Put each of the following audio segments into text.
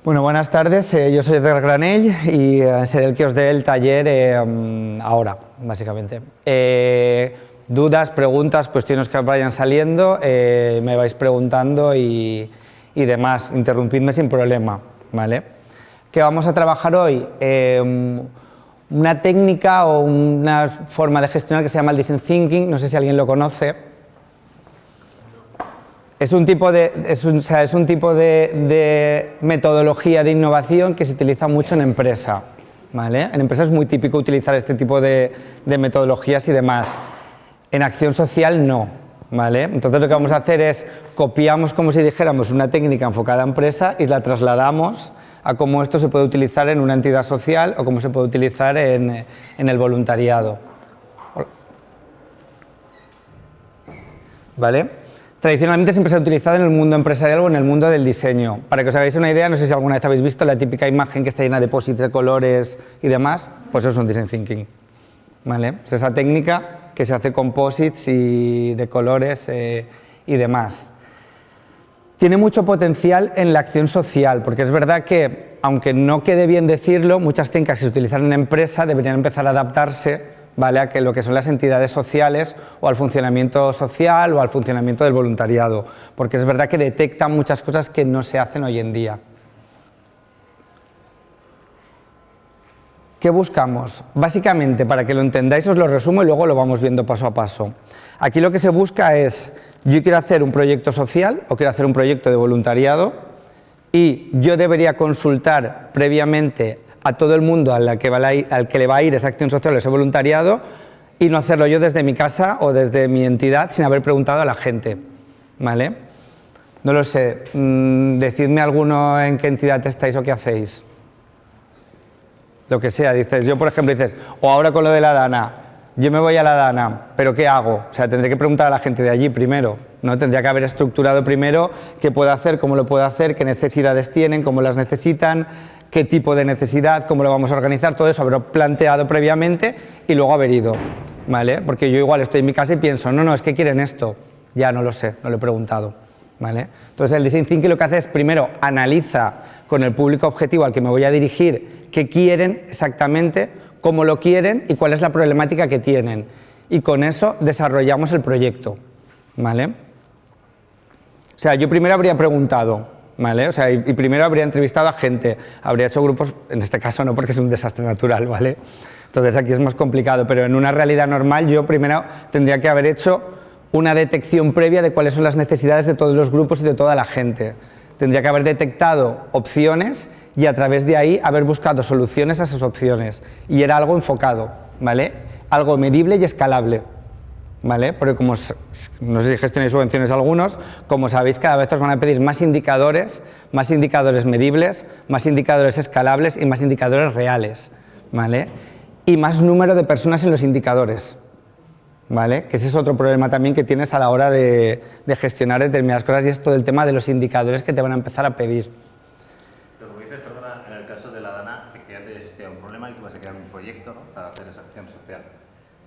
Bueno, buenas tardes. Yo soy Edgar Granell y seré el que os dé el taller ahora, básicamente. Dudas, preguntas, cuestiones que vayan saliendo, me vais preguntando y demás. Interrumpidme sin problema, ¿vale? ¿Qué vamos a trabajar hoy? Una técnica o una forma de gestionar que se llama el Design Thinking, no sé si alguien lo conoce. Es un tipo de metodología de innovación que se utiliza mucho en empresa, ¿vale? En empresa es muy típico utilizar este tipo de metodologías y demás. En acción social no, ¿vale? Entonces lo que vamos a hacer es copiamos, como si dijéramos, una técnica enfocada a empresa y la trasladamos a cómo esto se puede utilizar en una entidad social o cómo se puede utilizar en el voluntariado, ¿vale? Tradicionalmente siempre se ha utilizado en el mundo empresarial o en el mundo del diseño. Para que os hagáis una idea, no sé si alguna vez habéis visto la típica imagen que está llena de posits de colores y demás, pues eso es un design thinking, ¿vale? Es esa técnica que se hace con posits y de colores y demás. Tiene mucho potencial en la acción social, porque es verdad que, aunque no quede bien decirlo, muchas técnicas que se utilizan en empresa deberían empezar a adaptarse, ¿vale?, a que lo que son las entidades sociales o al funcionamiento social o al funcionamiento del voluntariado, porque es verdad que detectan muchas cosas que no se hacen hoy en día. ¿Qué buscamos? Básicamente, para que lo entendáis, os lo resumo y luego lo vamos viendo paso a paso. Aquí lo que se busca es, yo quiero hacer un proyecto social o quiero hacer un proyecto de voluntariado y yo debería consultar previamente a todo el mundo al que le va a ir esa acción social o ese voluntariado y no hacerlo yo desde mi casa o desde mi entidad sin haber preguntado a la gente, ¿vale? No lo sé, decidme alguno en qué entidad estáis o qué hacéis. Lo que sea, dices, yo por ejemplo dices, o ahora con lo de la Dana, yo me voy a la Dana, pero ¿qué hago? O sea, tendré que preguntar a la gente de allí primero, ¿no? Tendría que haber estructurado primero qué puedo hacer, cómo lo puedo hacer, qué necesidades tienen, cómo las necesitan, qué tipo de necesidad, cómo lo vamos a organizar, todo eso haberlo planteado previamente y luego haber ido, ¿vale? Porque yo igual estoy en mi casa y pienso, no, es que quieren esto, ya no lo sé, no lo he preguntado, ¿vale? Entonces el Design Thinking lo que hace es primero analiza con el público objetivo al que me voy a dirigir qué quieren exactamente, cómo lo quieren y cuál es la problemática que tienen. Y con eso desarrollamos el proyecto, ¿vale? O sea, yo primero habría preguntado, ¿vale? O sea, y primero habría entrevistado a gente, habría hecho grupos, en este caso no porque es un desastre natural, ¿vale? Entonces aquí es más complicado, pero en una realidad normal yo primero tendría que haber hecho una detección previa de cuáles son las necesidades de todos los grupos y de toda la gente. Tendría que haber detectado opciones y a través de ahí haber buscado soluciones a esas opciones. Y era algo enfocado, ¿vale? Algo medible y escalable, ¿vale? Porque como, no sé si gestionáis subvenciones algunos, como sabéis cada vez os van a pedir más indicadores medibles, más indicadores escalables y más indicadores reales, ¿vale? Y más número de personas en los indicadores, ¿vale? Que ese es otro problema también que tienes a la hora de gestionar determinadas cosas y es todo el tema de los indicadores que te van a empezar a pedir. Pero como dices, perdona, en el caso de la Dana, efectivamente existía un problema y tú vas a crear un proyecto, ¿no?, para hacer esa acción social.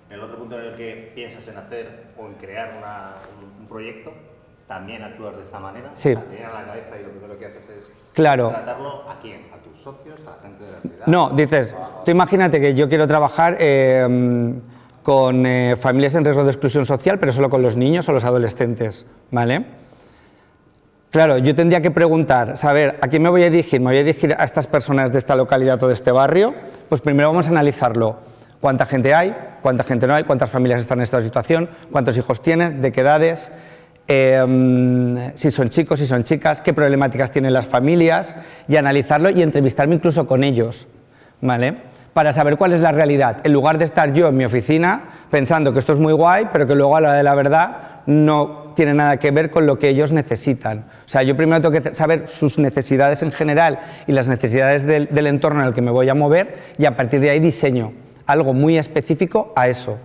En el otro punto en el que piensas en hacer o en crear un proyecto, ¿también actúas de esa manera? Sí. Te viene a la cabeza y lo primero que haces es tratarlo ¿a quién? ¿A tus socios? ¿A la gente de la entidad? No, dices, tú imagínate que yo quiero trabajar con familias en riesgo de exclusión social, pero solo con los niños o los adolescentes, ¿vale? Claro, yo tendría que preguntar, saber, ¿a quién me voy a dirigir? ¿Me voy a dirigir a estas personas de esta localidad o de este barrio? Pues primero vamos a analizarlo. ¿Cuánta gente hay? ¿Cuánta gente no hay? ¿Cuántas familias están en esta situación? ¿Cuántos hijos tienen? ¿De qué edades? Si son chicos, si son chicas, qué problemáticas tienen las familias y analizarlo y entrevistarme incluso con ellos, ¿vale? Para saber cuál es la realidad, en lugar de estar yo en mi oficina pensando que esto es muy guay, pero que luego a la hora de la verdad no tiene nada que ver con lo que ellos necesitan. O sea, yo primero tengo que saber sus necesidades en general y las necesidades del entorno en el que me voy a mover y a partir de ahí diseño algo muy específico a eso,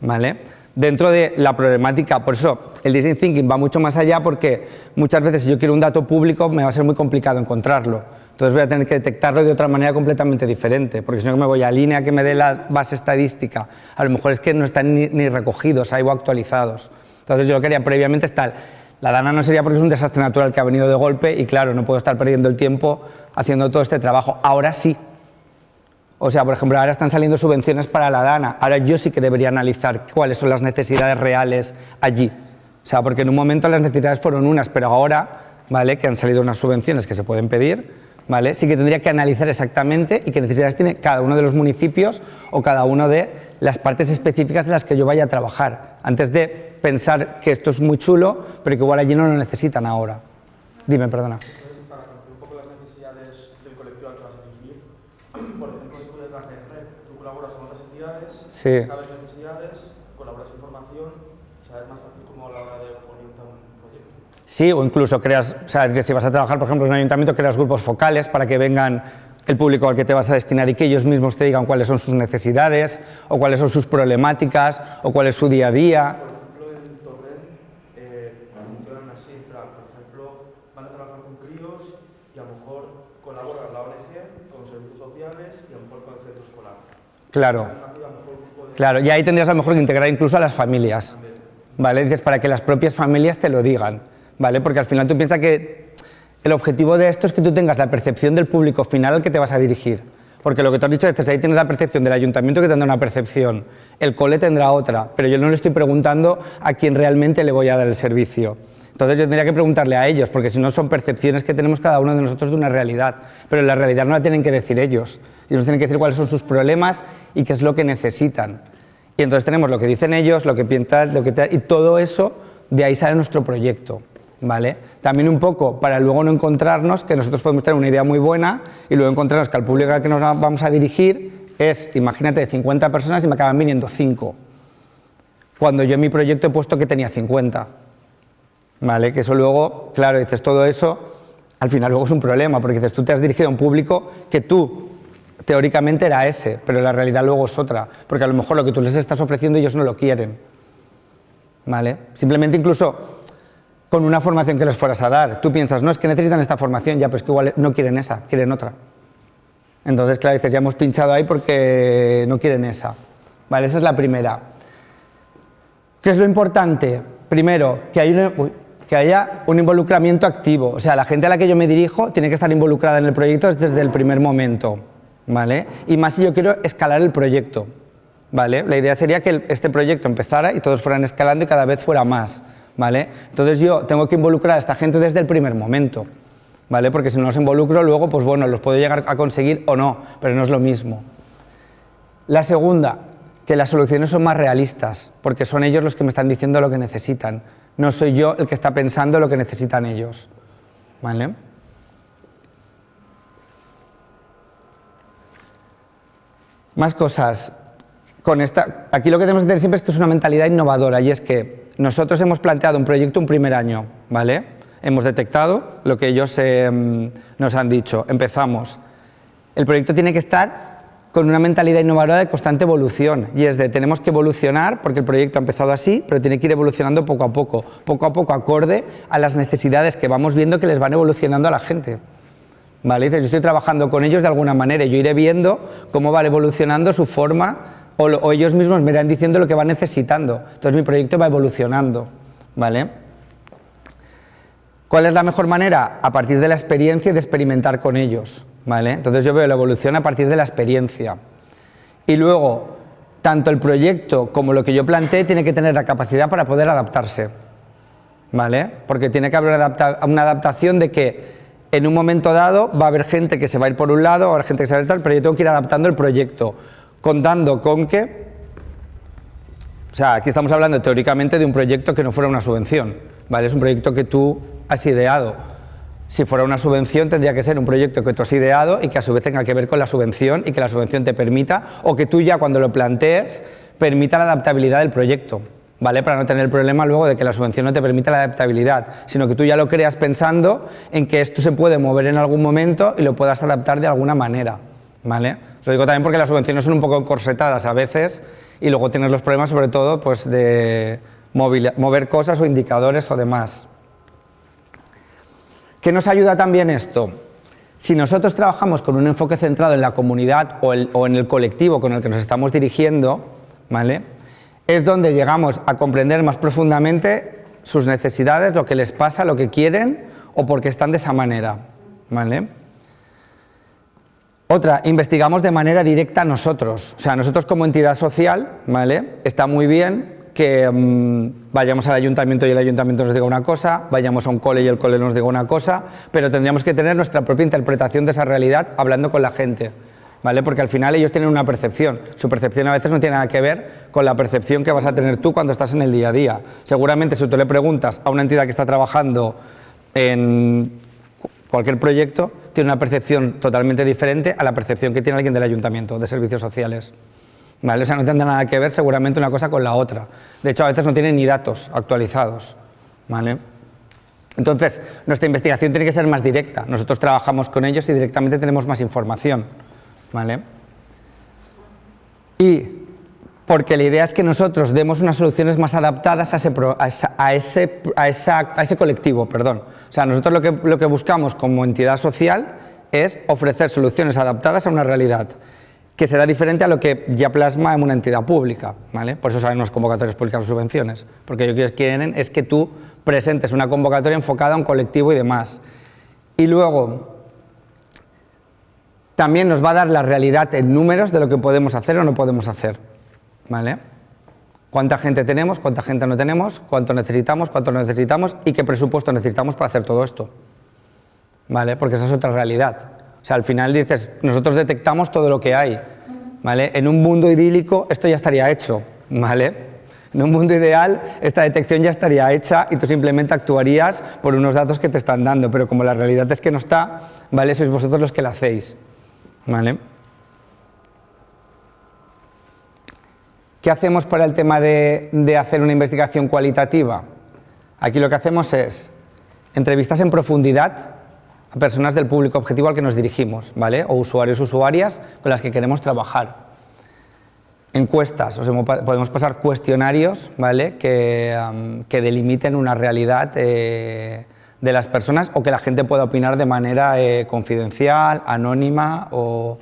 ¿vale? Dentro de la problemática, por eso el Design Thinking va mucho más allá porque muchas veces si yo quiero un dato público me va a ser muy complicado encontrarlo. Entonces voy a tener que detectarlo de otra manera completamente diferente, porque si no me voy a línea que me dé la base estadística. A lo mejor es que no están ni recogidos ahí o actualizados. Entonces yo lo que haría previamente es tal, La Dana no sería porque es un desastre natural que ha venido de golpe y claro, no puedo estar perdiendo el tiempo haciendo todo este trabajo. Ahora sí. O sea, por ejemplo, ahora están saliendo subvenciones para la Dana. Ahora yo sí que debería analizar cuáles son las necesidades reales allí. O sea, porque en un momento las necesidades fueron unas, pero ahora, ¿vale?, que han salido unas subvenciones que se pueden pedir, ¿vale?, sí que tendría que analizar exactamente y qué necesidades tiene cada uno de los municipios o cada una de las partes específicas en las que yo vaya a trabajar, antes de pensar que esto es muy chulo, pero que igual allí no lo necesitan ahora. Dime, perdona. Para conocer un poco las necesidades del colectivo al que vas a dirigir, por ejemplo, si puedes trabajar en red, tú colaboras con otras entidades, Sí. sabes necesidades, colaboras información, sabes más fácil como a la hora de orientar un proyecto. Sí, o incluso creas, o sea, si vas a trabajar, por ejemplo, en un ayuntamiento, creas grupos focales para que vengan el público al que te vas a destinar y que ellos mismos te digan cuáles son sus necesidades, o cuáles son sus problemáticas, o cuál es su día a día. Por ejemplo, en Torrent funcionan así, en plan, por ejemplo, van a trabajar con críos y a lo mejor colaboran la ONG con servicios sociales y a lo mejor con el centro escolar. Claro, claro, y ahí tendrías a lo mejor que integrar incluso a las familias, ¿vale? Dices, para que las propias familias te lo digan, ¿vale? Porque al final tú piensas que el objetivo de esto es que tú tengas la percepción del público final al que te vas a dirigir. Porque lo que te has dicho es, ahí tienes la percepción del ayuntamiento que tendrá una percepción, el cole tendrá otra, pero yo no le estoy preguntando a quién realmente le voy a dar el servicio. Entonces yo tendría que preguntarle a ellos, porque si no son percepciones que tenemos cada uno de nosotros de una realidad, pero la realidad no la tienen que decir ellos. Ellos nos tienen que decir cuáles son sus problemas y qué es lo que necesitan. Y entonces tenemos lo que dicen ellos, lo que piensan, y todo eso, de ahí sale nuestro proyecto, ¿vale? También un poco para luego no encontrarnos que nosotros podemos tener una idea muy buena y luego encontrarnos que al público al que nos vamos a dirigir es, imagínate, 50 personas y me acaban viniendo 5. Cuando yo en mi proyecto he puesto que tenía 50. ¿Vale? Que eso luego, claro, dices todo eso, al final luego es un problema, porque dices, tú te has dirigido a un público que tú, teóricamente era ese, pero la realidad luego es otra, porque a lo mejor lo que tú les estás ofreciendo ellos no lo quieren. ¿Vale? Simplemente incluso con una formación que les fueras a dar, tú piensas, no, es que necesitan esta formación, ya, pues que igual no quieren esa, quieren otra. Entonces, claro, dices, ya hemos pinchado ahí porque no quieren esa. ¿Vale? Esa es la primera. ¿Qué es lo importante? Primero, que haya un involucramiento activo. O sea, la gente a la que yo me dirijo tiene que estar involucrada en el proyecto desde el primer momento, ¿vale? Y más si yo quiero escalar el proyecto, ¿vale? La idea sería que este proyecto empezara y todos fueran escalando y cada vez fuera más, ¿vale? Entonces yo tengo que involucrar a esta gente desde el primer momento, ¿vale? Porque si no los involucro luego, pues bueno, los puedo llegar a conseguir o no, pero no es lo mismo. La segunda, que las soluciones son más realistas, porque son ellos los que me están diciendo lo que necesitan. No soy yo el que está pensando lo que necesitan ellos. ¿Vale? Más cosas. Aquí lo que tenemos que tener siempre es que es una mentalidad innovadora, y es que nosotros hemos planteado un proyecto un primer año, ¿vale? Hemos detectado lo que ellos nos han dicho. Empezamos. El proyecto tiene que estar con una mentalidad innovadora de constante evolución, y es de tenemos que evolucionar porque el proyecto ha empezado así, pero tiene que ir evolucionando poco a poco acorde a las necesidades que vamos viendo que les van evolucionando a la gente. ¿Vale? Dices, yo estoy trabajando con ellos de alguna manera y yo iré viendo cómo va evolucionando su forma o ellos mismos me irán diciendo lo que van necesitando. Entonces mi proyecto va evolucionando. ¿Vale? ¿Cuál es la mejor manera? A partir de la experiencia y de experimentar con ellos. ¿Vale? Entonces yo veo la evolución a partir de la experiencia. Y luego, tanto el proyecto como lo que yo planteé tiene que tener la capacidad para poder adaptarse. ¿Vale? Porque tiene que haber una adaptación de que en un momento dado va a haber gente que se va a ir por un lado, va a haber gente que se va a ir tal, pero yo tengo que ir adaptando el proyecto, contando con que... O sea, aquí estamos hablando teóricamente de un proyecto que no fuera una subvención. ¿Vale? Es un proyecto que tú has ideado. Si fuera una subvención tendría que ser un proyecto que tú has ideado y que a su vez tenga que ver con la subvención y que la subvención te permita, o que tú ya cuando lo plantees, permita la adaptabilidad del proyecto, ¿vale? Para no tener el problema luego de que la subvención no te permita la adaptabilidad, sino que tú ya lo creas pensando en que esto se puede mover en algún momento y lo puedas adaptar de alguna manera, ¿vale? Os lo digo también porque las subvenciones son un poco corsetadas a veces y luego tienes los problemas sobre todo pues de mover cosas o indicadores o demás. ¿Qué nos ayuda también esto? Si nosotros trabajamos con un enfoque centrado en la comunidad o en el colectivo con el que nos estamos dirigiendo, ¿vale? Es donde llegamos a comprender más profundamente sus necesidades, lo que les pasa, lo que quieren o porque están de esa manera, ¿vale? Otra, investigamos de manera directa nosotros. O sea, nosotros como entidad social, ¿vale? Está muy bien que vayamos al ayuntamiento y el ayuntamiento nos diga una cosa, vayamos a un cole y el cole nos diga una cosa, pero tendríamos que tener nuestra propia interpretación de esa realidad hablando con la gente, ¿vale? Porque al final ellos tienen una percepción. Su percepción a veces no tiene nada que ver con la percepción que vas a tener tú cuando estás en el día a día. Seguramente si tú le preguntas a una entidad que está trabajando en cualquier proyecto, tiene una percepción totalmente diferente a la percepción que tiene alguien del ayuntamiento, de servicios sociales. ¿Vale? O sea, no tendrá nada que ver seguramente una cosa con la otra. De hecho, a veces no tienen ni datos actualizados, ¿vale? Entonces, nuestra investigación tiene que ser más directa. Nosotros trabajamos con ellos y directamente tenemos más información, ¿vale? Y porque la idea es que nosotros demos unas soluciones más adaptadas a ese colectivo, perdón. O sea, nosotros lo que buscamos como entidad social es ofrecer soluciones adaptadas a una realidad que será diferente a lo que ya plasma en una entidad pública, ¿vale? Por eso salen las convocatorias públicas o subvenciones, porque ellos lo que quieren es que tú presentes una convocatoria enfocada a un colectivo y demás. Y luego, también nos va a dar la realidad en números de lo que podemos hacer o no podemos hacer, ¿vale? ¿Cuánta gente tenemos? ¿Cuánta gente no tenemos? ¿Cuánto necesitamos? ¿Cuánto no necesitamos? ¿Y qué presupuesto necesitamos para hacer todo esto? ¿Vale? Porque esa es otra realidad. O sea, al final dices, nosotros detectamos todo lo que hay, ¿vale? En un mundo idílico esto ya estaría hecho, ¿vale? En un mundo ideal esta detección ya estaría hecha y tú simplemente actuarías por unos datos que te están dando, pero como la realidad es que no está, ¿vale? Sois vosotros los que la hacéis, ¿vale? ¿Qué hacemos para el tema de hacer una investigación cualitativa? Aquí lo que hacemos es entrevistas en profundidad a personas del público objetivo al que nos dirigimos, ¿vale? O usuarios, usuarias con las que queremos trabajar. Encuestas, podemos pasar cuestionarios, ¿vale? Que delimiten una realidad de las personas o que la gente pueda opinar de manera confidencial, anónima o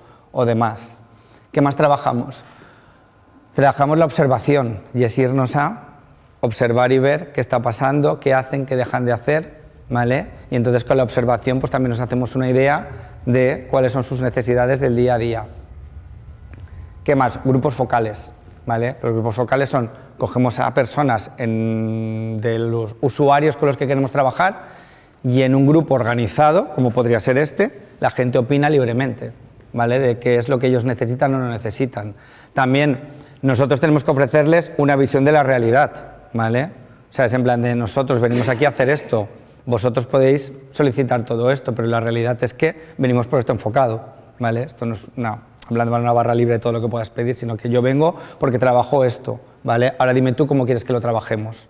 demás. ¿Qué más trabajamos? Trabajamos la observación y es irnos a observar y ver qué está pasando, qué hacen, qué dejan de hacer, ¿vale? Y entonces con la observación pues también nos hacemos una idea de cuáles son sus necesidades del día a día. ¿Qué más? Grupos focales, ¿vale? Los grupos focales son, cogemos a personas de los usuarios con los que queremos trabajar y en un grupo organizado, como podría ser este, la gente opina libremente, ¿vale? De qué es lo que ellos necesitan o no necesitan. También nosotros tenemos que ofrecerles una visión de la realidad, ¿vale? O sea, es en plan de nosotros venimos aquí a hacer esto, vosotros podéis solicitar todo esto, pero la realidad es que venimos por esto enfocado, ¿vale? Esto no es hablando de una barra libre de todo lo que puedas pedir, sino que yo vengo porque trabajo esto, ¿vale? Ahora dime tú cómo quieres que lo trabajemos.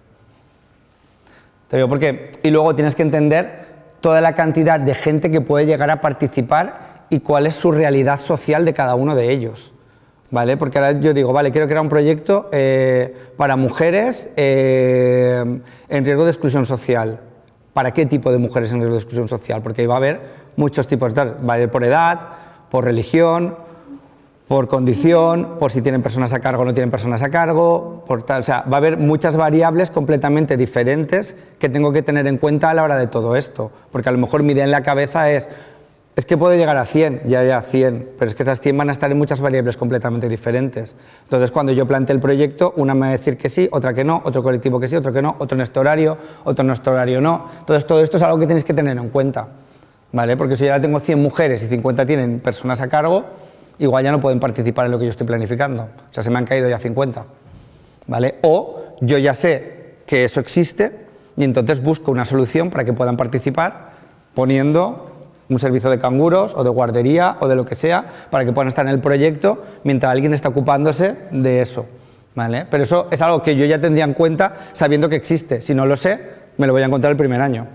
Te digo porque, y luego tienes que entender toda la cantidad de gente que puede llegar a participar y cuál es su realidad social de cada uno de ellos, ¿vale? Porque ahora yo digo, vale, quiero crear un proyecto para mujeres en riesgo de exclusión social. ¿Para qué tipo de mujeres en riesgo de exclusión social? Porque va a haber muchos tipos, va a haber por edad, por religión, por condición, por si tienen personas a cargo o no tienen personas a cargo, por tal, o sea, va a haber muchas variables completamente diferentes que tengo que tener en cuenta a la hora de todo esto, porque a lo mejor mi idea en la cabeza es que puedo llegar a 100, ya 100, pero es que esas 100 van a estar en muchas variables completamente diferentes. Entonces, cuando yo plantee el proyecto, una me va a decir que sí, otra que no, otro colectivo que sí, otro que no, otro en este horario, otro en este horario no. Entonces, todo esto es algo que tenéis que tener en cuenta, ¿vale? Porque si yo ahora tengo 100 mujeres y 50 tienen personas a cargo, igual ya no pueden participar en lo que yo estoy planificando. O sea, se me han caído ya 50, ¿vale? O yo ya sé que eso existe y entonces busco una solución para que puedan participar poniendo un servicio de canguros o de guardería o de lo que sea para que puedan estar en el proyecto mientras alguien está ocupándose de eso, ¿vale? Pero eso es algo que yo ya tendría en cuenta sabiendo que existe. Si no lo sé, me lo voy a encontrar el primer año,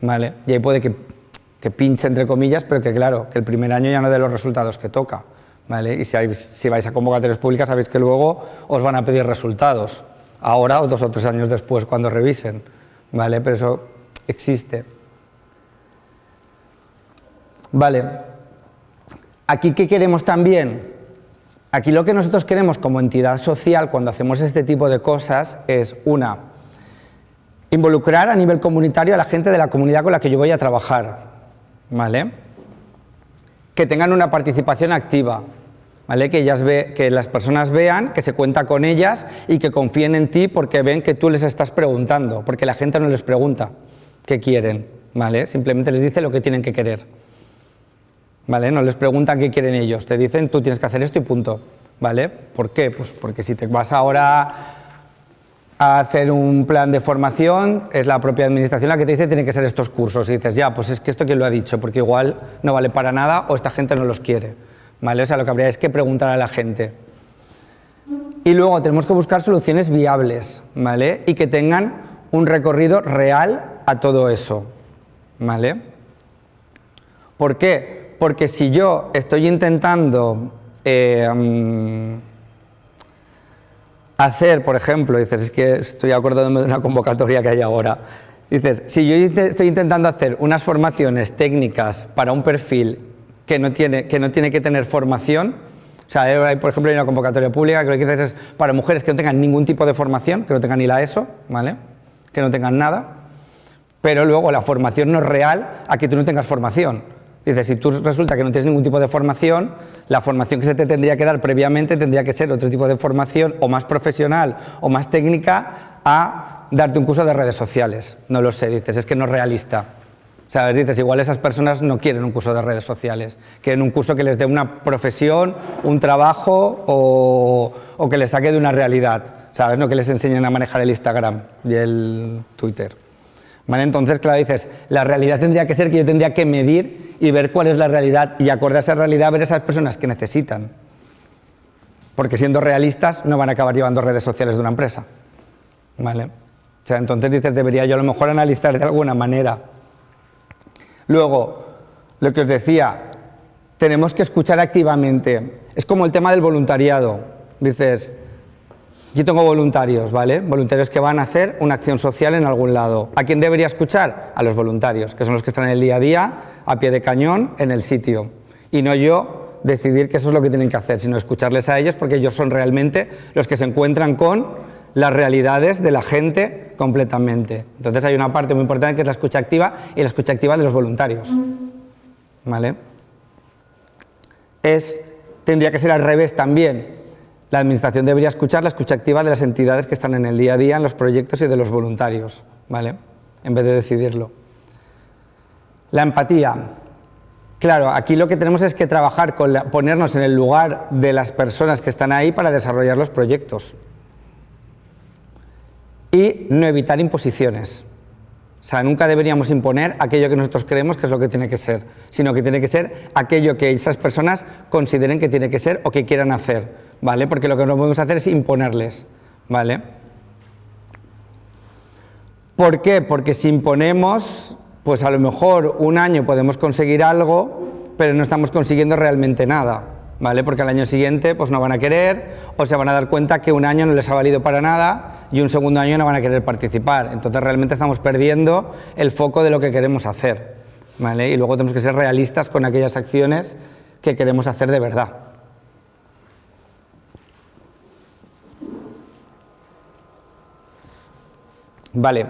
¿vale? Y ahí puede que pinche entre comillas, pero que claro, que el primer año ya no dé los resultados que toca, ¿vale? Y si vais a convocatorias públicas sabéis que luego os van a pedir resultados, ahora o 2 o 3 años después cuando revisen, ¿vale? Pero eso existe. Vale, aquí ¿qué queremos también? Aquí lo que nosotros queremos como entidad social cuando hacemos este tipo de cosas es Involucrar a nivel comunitario a la gente de la comunidad con la que yo voy a trabajar, ¿vale? Que tengan una participación activa, ¿vale? Que las personas vean que se cuenta con ellas y que confíen en ti porque ven que tú les estás preguntando, porque la gente no les pregunta qué quieren, ¿vale? Simplemente les dice lo que tienen que querer, ¿vale? No les preguntan qué quieren ellos, te dicen tú tienes que hacer esto y punto, ¿vale? ¿Por qué? Pues porque si te vas ahora a hacer un plan de formación, es la propia administración la que te dice tienen que ser estos cursos y dices, ya, pues es que esto quién lo ha dicho, porque igual no vale para nada o esta gente no los quiere, ¿vale? O sea, lo que habría es que preguntar a la gente. Y luego tenemos que buscar soluciones viables, ¿vale? Y que tengan un recorrido real a todo eso, ¿vale? ¿Por qué? Porque si yo estoy intentando hacer, por ejemplo, dices, es que estoy acordándome de una convocatoria que hay ahora. Dices, si yo estoy intentando hacer unas formaciones técnicas para un perfil que no tiene que tener formación, o sea, por ejemplo, hay una convocatoria pública que lo que dices es para mujeres que no tengan ningún tipo de formación, que no tengan ni la ESO, ¿vale? Que no tengan nada, pero luego la formación no es real a que tú no tengas formación. Dices, si tú resulta que no tienes ningún tipo de formación, la formación que se te tendría que dar previamente tendría que ser otro tipo de formación o más profesional o más técnica a darte un curso de redes sociales. No lo sé, dices, es que no es realista. ¿Sabes? Dices, igual esas personas no quieren un curso de redes sociales, quieren un curso que les dé una profesión, un trabajo o que les saque de una realidad, ¿sabes? No que les enseñen a manejar el Instagram y el Twitter. ¿Vale? Entonces, claro, dices, la realidad tendría que ser que yo tendría que medir y ver cuál es la realidad y acorde a esa realidad ver esas personas que necesitan. Porque siendo realistas no van a acabar llevando redes sociales de una empresa. ¿Vale? O sea, entonces dices, debería yo a lo mejor analizar de alguna manera. Luego, lo que os decía, tenemos que escuchar activamente. Es como el tema del voluntariado. Dices, yo tengo voluntarios, ¿vale? Voluntarios que van a hacer una acción social en algún lado. ¿A quién debería escuchar? A los voluntarios, que son los que están en el día a día, a pie de cañón, en el sitio. Y no yo decidir que eso es lo que tienen que hacer, sino escucharles a ellos porque ellos son realmente los que se encuentran con las realidades de la gente completamente. Entonces hay una parte muy importante que es la escucha activa y la escucha activa de los voluntarios, ¿vale? Tendría que ser al revés también. La administración debería escuchar la escucha activa de las entidades que están en el día a día, en los proyectos y de los voluntarios, ¿vale? En vez de decidirlo. La empatía. Claro, aquí lo que tenemos es que trabajar con ponernos en el lugar de las personas que están ahí para desarrollar los proyectos. Y no evitar imposiciones. O sea, nunca deberíamos imponer aquello que nosotros creemos que es lo que tiene que ser, sino que tiene que ser aquello que esas personas consideren que tiene que ser o que quieran hacer, ¿vale? Porque lo que no podemos hacer es imponerles, ¿vale? ¿Por qué? Porque si imponemos, pues a lo mejor un año podemos conseguir algo, pero no estamos consiguiendo realmente nada, ¿vale? Porque al año siguiente pues no van a querer o se van a dar cuenta que un año no les ha valido para nada y un segundo año no van a querer participar. Entonces realmente estamos perdiendo el foco de lo que queremos hacer, ¿vale? Y luego tenemos que ser realistas con aquellas acciones que queremos hacer de verdad. Vale.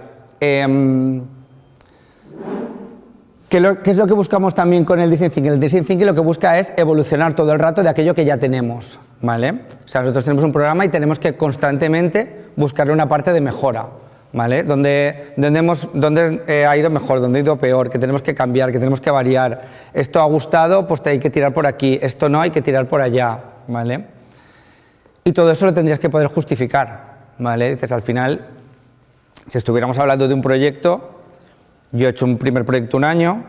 ¿Qué es lo que buscamos también con el Design Thinking? El Design Thinking lo que busca es evolucionar todo el rato de aquello que ya tenemos, ¿vale? O sea, nosotros tenemos un programa y tenemos que constantemente buscarle una parte de mejora, ¿vale? Donde ha ido mejor, donde ha ido peor, que tenemos que cambiar, que tenemos que variar. Esto ha gustado, pues hay que tirar por aquí, esto no, hay que tirar por allá, ¿vale? Y todo eso lo tendrías que poder justificar, ¿vale? Dices, al final, si estuviéramos hablando de un proyecto, yo he hecho un primer proyecto un año,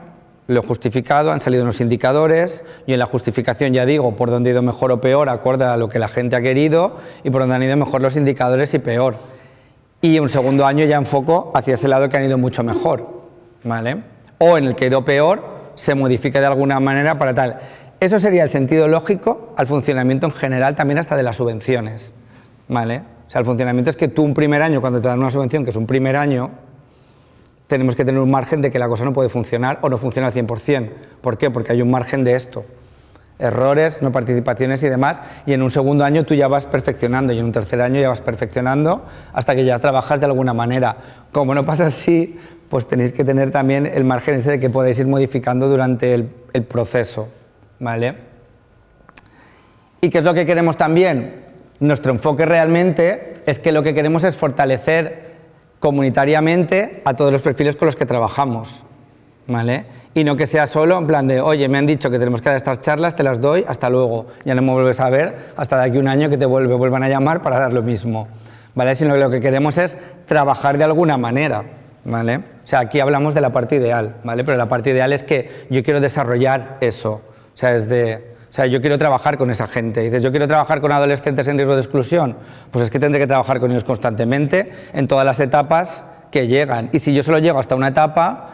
lo he justificado, han salido unos indicadores, y en la justificación ya digo por dónde ha ido mejor o peor, acorde a lo que la gente ha querido, y por dónde han ido mejor los indicadores y peor. Y un segundo año ya enfoco hacia ese lado que han ido mucho mejor, ¿vale? O en el que ha ido peor, se modifica de alguna manera para tal. Eso sería el sentido lógico al funcionamiento en general, también hasta de las subvenciones, ¿vale? O sea, el funcionamiento es que tú un primer año, cuando te dan una subvención, que es un primer año, tenemos que tener un margen de que la cosa no puede funcionar o no funciona al 100%. ¿Por qué? Porque hay un margen de esto. errores, no participaciones y demás, y en un segundo año tú ya vas perfeccionando y en un tercer año ya vas perfeccionando hasta que ya trabajas de alguna manera. Como no pasa así, pues tenéis que tener también el margen ese de que podéis ir modificando durante el proceso, ¿vale? ¿Y qué es lo que queremos también? Nuestro enfoque realmente es que lo que queremos es fortalecer comunitariamente a todos los perfiles con los que trabajamos, ¿vale? Y no que sea solo en plan de, oye, me han dicho que tenemos que dar estas charlas, te las doy, hasta luego, ya no me vuelves a ver hasta de aquí un año que te vuelvan a llamar para dar lo mismo, ¿vale? Sino que lo que queremos es trabajar de alguna manera, ¿vale? O sea, aquí hablamos de la parte ideal, ¿vale? Pero la parte ideal es que yo quiero desarrollar eso, o sea, yo quiero trabajar con esa gente. Dices, yo quiero trabajar con adolescentes en riesgo de exclusión. Pues es que tendré que trabajar con ellos constantemente en todas las etapas que llegan. Y si yo solo llego hasta una etapa,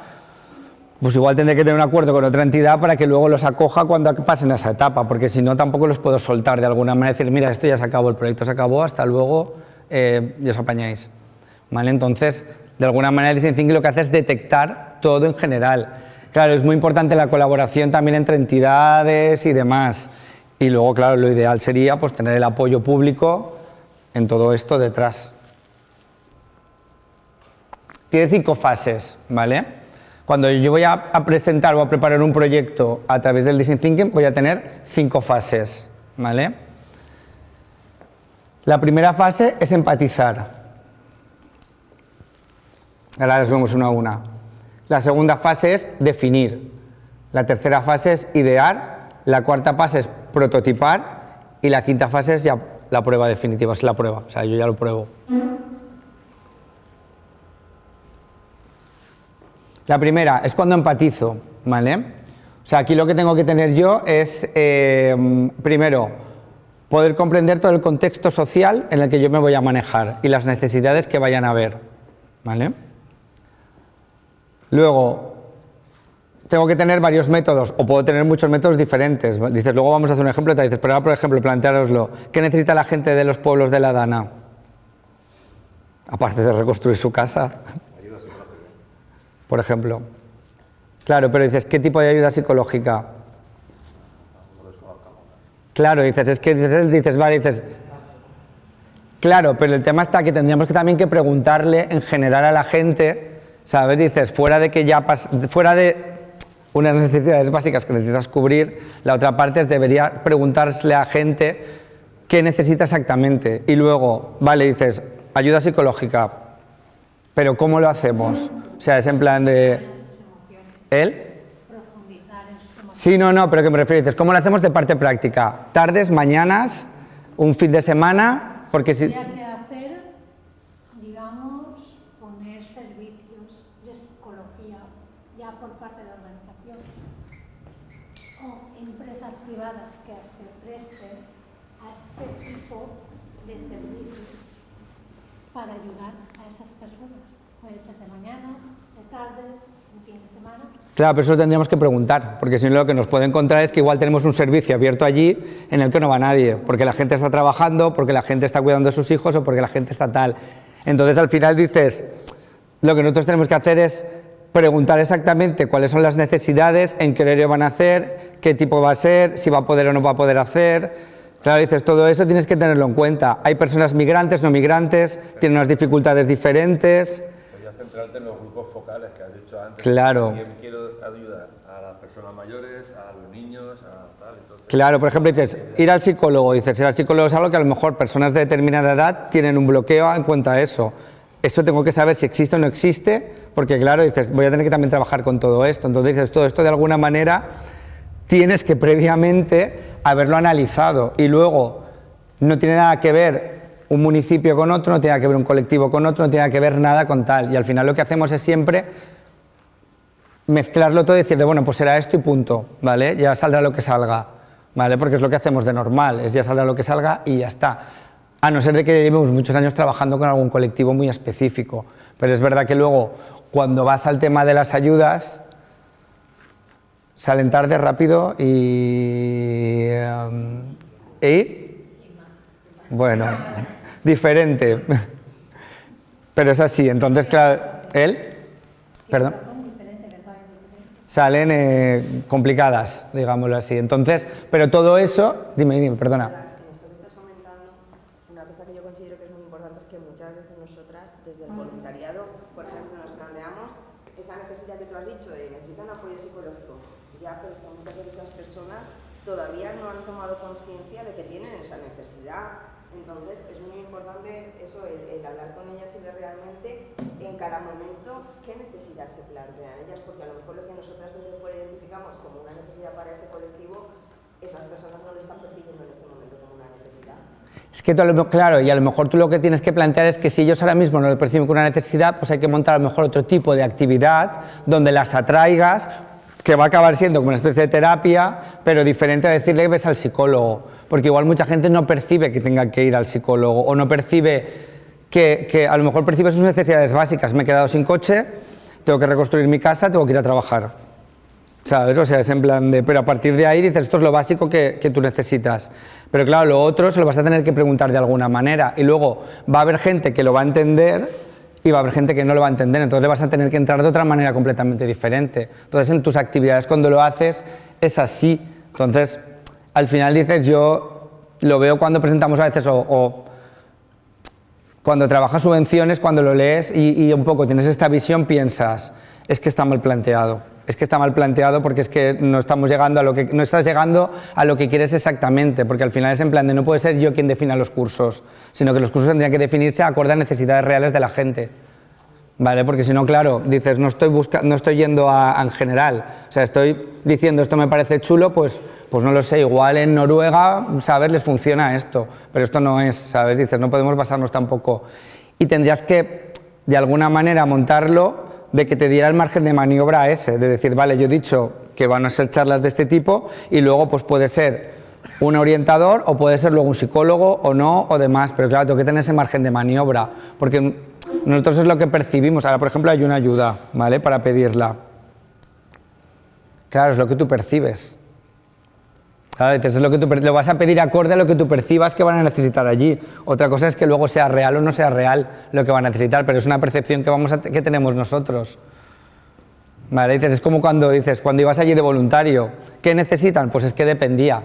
pues igual tendré que tener un acuerdo con otra entidad para que luego los acoja cuando pasen a esa etapa, porque si no tampoco los puedo soltar de alguna manera y decir, mira, esto ya se acabó, el proyecto se acabó, hasta luego, ya os apañáis. ¿Vale? Entonces, de alguna manera el Design Thinking lo que hace es detectar todo en general. Claro, es muy importante la colaboración también entre entidades y demás. Y luego, claro, lo ideal sería pues, tener el apoyo público en todo esto detrás. Tiene 5 fases, ¿vale? Cuando yo voy a presentar o a preparar un proyecto a través del Design Thinking, voy a tener 5 fases, ¿vale? La primera fase es empatizar. Ahora las vemos una a una. La segunda fase es definir. La tercera fase es idear. La cuarta fase es prototipar. Y la quinta fase es ya la prueba definitiva, es la prueba. O sea, yo ya lo pruebo. La primera es cuando empatizo, ¿vale? O sea, aquí lo que tengo que tener yo es, primero, poder comprender todo el contexto social en el que yo me voy a manejar y las necesidades que vayan a haber, ¿vale? Luego, tengo que tener varios métodos, o puedo tener muchos métodos diferentes. Dices, luego vamos a hacer un ejemplo, te dices, pero ahora, por ejemplo, planteároslo. ¿Qué necesita la gente de los pueblos de la Dana? Aparte de reconstruir su casa. Ayuda psicológica. Por ejemplo. Claro, pero dices, ¿qué tipo de ayuda psicológica? Claro, dices, es que dices, vale, dices... Claro, pero el tema está que tendríamos que también que preguntarle en general a la gente, ¿sabes? Dices, fuera de unas necesidades básicas que necesitas cubrir, la otra parte es debería preguntarle a gente qué necesita exactamente. Y luego, vale, dices, ayuda psicológica, pero ¿cómo lo hacemos? O sea, es en plan de... ¿Él? Profundizar en sus emociones. Sí, no, pero ¿qué me refiero? Dices, ¿cómo lo hacemos de parte práctica? ¿Tardes, mañanas, un fin de semana? Porque si... Tendría que hacer, digamos, poner servicios de psicología ya por parte de organizaciones o empresas privadas que se presten a este tipo de servicios para ayudar a esas personas. Puede ser de mañanas, de tardes, un fin de semana. Claro, pero eso lo tendríamos que preguntar, porque si no lo que nos puede encontrar es que igual tenemos un servicio abierto allí en el que no va nadie, porque la gente está trabajando, porque la gente está cuidando de sus hijos o porque la gente está tal. Entonces al final dices, lo que nosotros tenemos que hacer es preguntar exactamente cuáles son las necesidades, en qué horario van a hacer, qué tipo va a ser, si va a poder o no va a poder hacer. Claro, dices, todo eso tienes que tenerlo en cuenta. Hay personas migrantes, no migrantes, tienen unas dificultades diferentes. Sería centrarte en los grupos focales que has dicho antes. Claro. Quiero ayudar a las personas mayores, a los niños, a tal. Entonces, Claro, por ejemplo, dices, ir al psicólogo. Dices, ir al psicólogo es algo que a lo mejor personas de determinada edad tienen un bloqueo en cuanto a eso. Eso tengo que saber si existe o no existe, porque claro, dices, voy a tener que también trabajar con todo esto. Entonces dices, todo esto de alguna manera tienes que previamente haberlo analizado y luego no tiene nada que ver un municipio con otro, no tiene nada que ver un colectivo con otro, no tiene nada que ver nada con tal. Y al final lo que hacemos es siempre mezclarlo todo y decirle, bueno, pues será esto y punto, ¿vale? Ya saldrá lo que salga, ¿vale? Porque es lo que hacemos de normal, es ya saldrá lo que salga y ya está. A no ser de que llevemos muchos años trabajando con algún colectivo muy específico. Pero es verdad que luego, cuando vas al tema de las ayudas, salen tarde, rápido y bueno, diferente. Pero es así, entonces, claro, él, perdón. Diferente, que saben diferente. salen complicadas, digámoslo así. Entonces, pero todo eso, dime, perdona. En esto que estás comentando, una cosa que yo considero que es muy importante es que muchas veces nosotras, desde el voluntariado, por ejemplo, nos planteamos esa necesidad que tú has dicho de necesitan apoyo psicológico. Ya, pero es que muchas veces esas personas todavía no han tomado conciencia de que tienen esa necesidad. Entonces es muy importante eso, el hablar con ellas y ver realmente en cada momento qué necesidad se plantean ellas, porque a lo mejor lo que nosotras desde fuera identificamos como una necesidad para ese colectivo, esas personas no lo están percibiendo en este momento como una necesidad. Es que claro, y a lo mejor tú lo que tienes que plantear es que si ellos ahora mismo no lo perciben como una necesidad, pues hay que montar a lo mejor otro tipo de actividad donde las atraigas, que va a acabar siendo como una especie de terapia, pero diferente a decirle que ves al psicólogo, porque igual mucha gente no percibe que tenga que ir al psicólogo o no percibe que a lo mejor percibe sus necesidades básicas. Me he quedado sin coche, tengo que reconstruir mi casa, tengo que ir a trabajar, ¿sabes? O sea, es en plan de, pero a partir de ahí dices, esto es lo básico que tú necesitas. Pero claro, lo otro se lo vas a tener que preguntar de alguna manera y luego va a haber gente que lo va a entender y va a haber gente que no lo va a entender, entonces le vas a tener que entrar de otra manera completamente diferente. Entonces en tus actividades cuando lo haces es así. Entonces al final dices, yo lo veo cuando presentamos a veces o cuando trabajas subvenciones, cuando lo lees y un poco tienes esta visión, piensas, es que está mal planteado. Es que está mal planteado porque es que no estamos llegando a lo que no estás llegando a lo que quieres exactamente, porque al final es en plan de no puede ser yo quien defina los cursos, sino que los cursos tendrían que definirse acorde a necesidades reales de la gente. ¿Vale? Porque si no, claro, dices, no estoy yendo en general, o sea, estoy diciendo esto me parece chulo, pues no lo sé, igual en Noruega, ¿sabes? Les funciona esto, pero esto no es, ¿sabes? Dices, no podemos basarnos tampoco. Y tendrías que, de alguna manera, montarlo de que te diera el margen de maniobra a ese, de decir, vale, yo he dicho que van a ser charlas de este tipo y luego pues puede ser un orientador o puede ser luego un psicólogo o no o demás, pero claro, tengo que tener ese margen de maniobra, porque nosotros es lo que percibimos. Ahora, por ejemplo, hay una ayuda, ¿vale?, para pedirla. Claro, es lo que tú percibes. Claro, es lo que lo vas a pedir acorde a lo que tú percibas que van a necesitar allí. Otra cosa es que luego sea real o no sea real lo que van a necesitar, pero es una percepción que tenemos nosotros. Vale, dices, es como cuando ibas allí de voluntario, ¿qué necesitan? Pues es que dependía.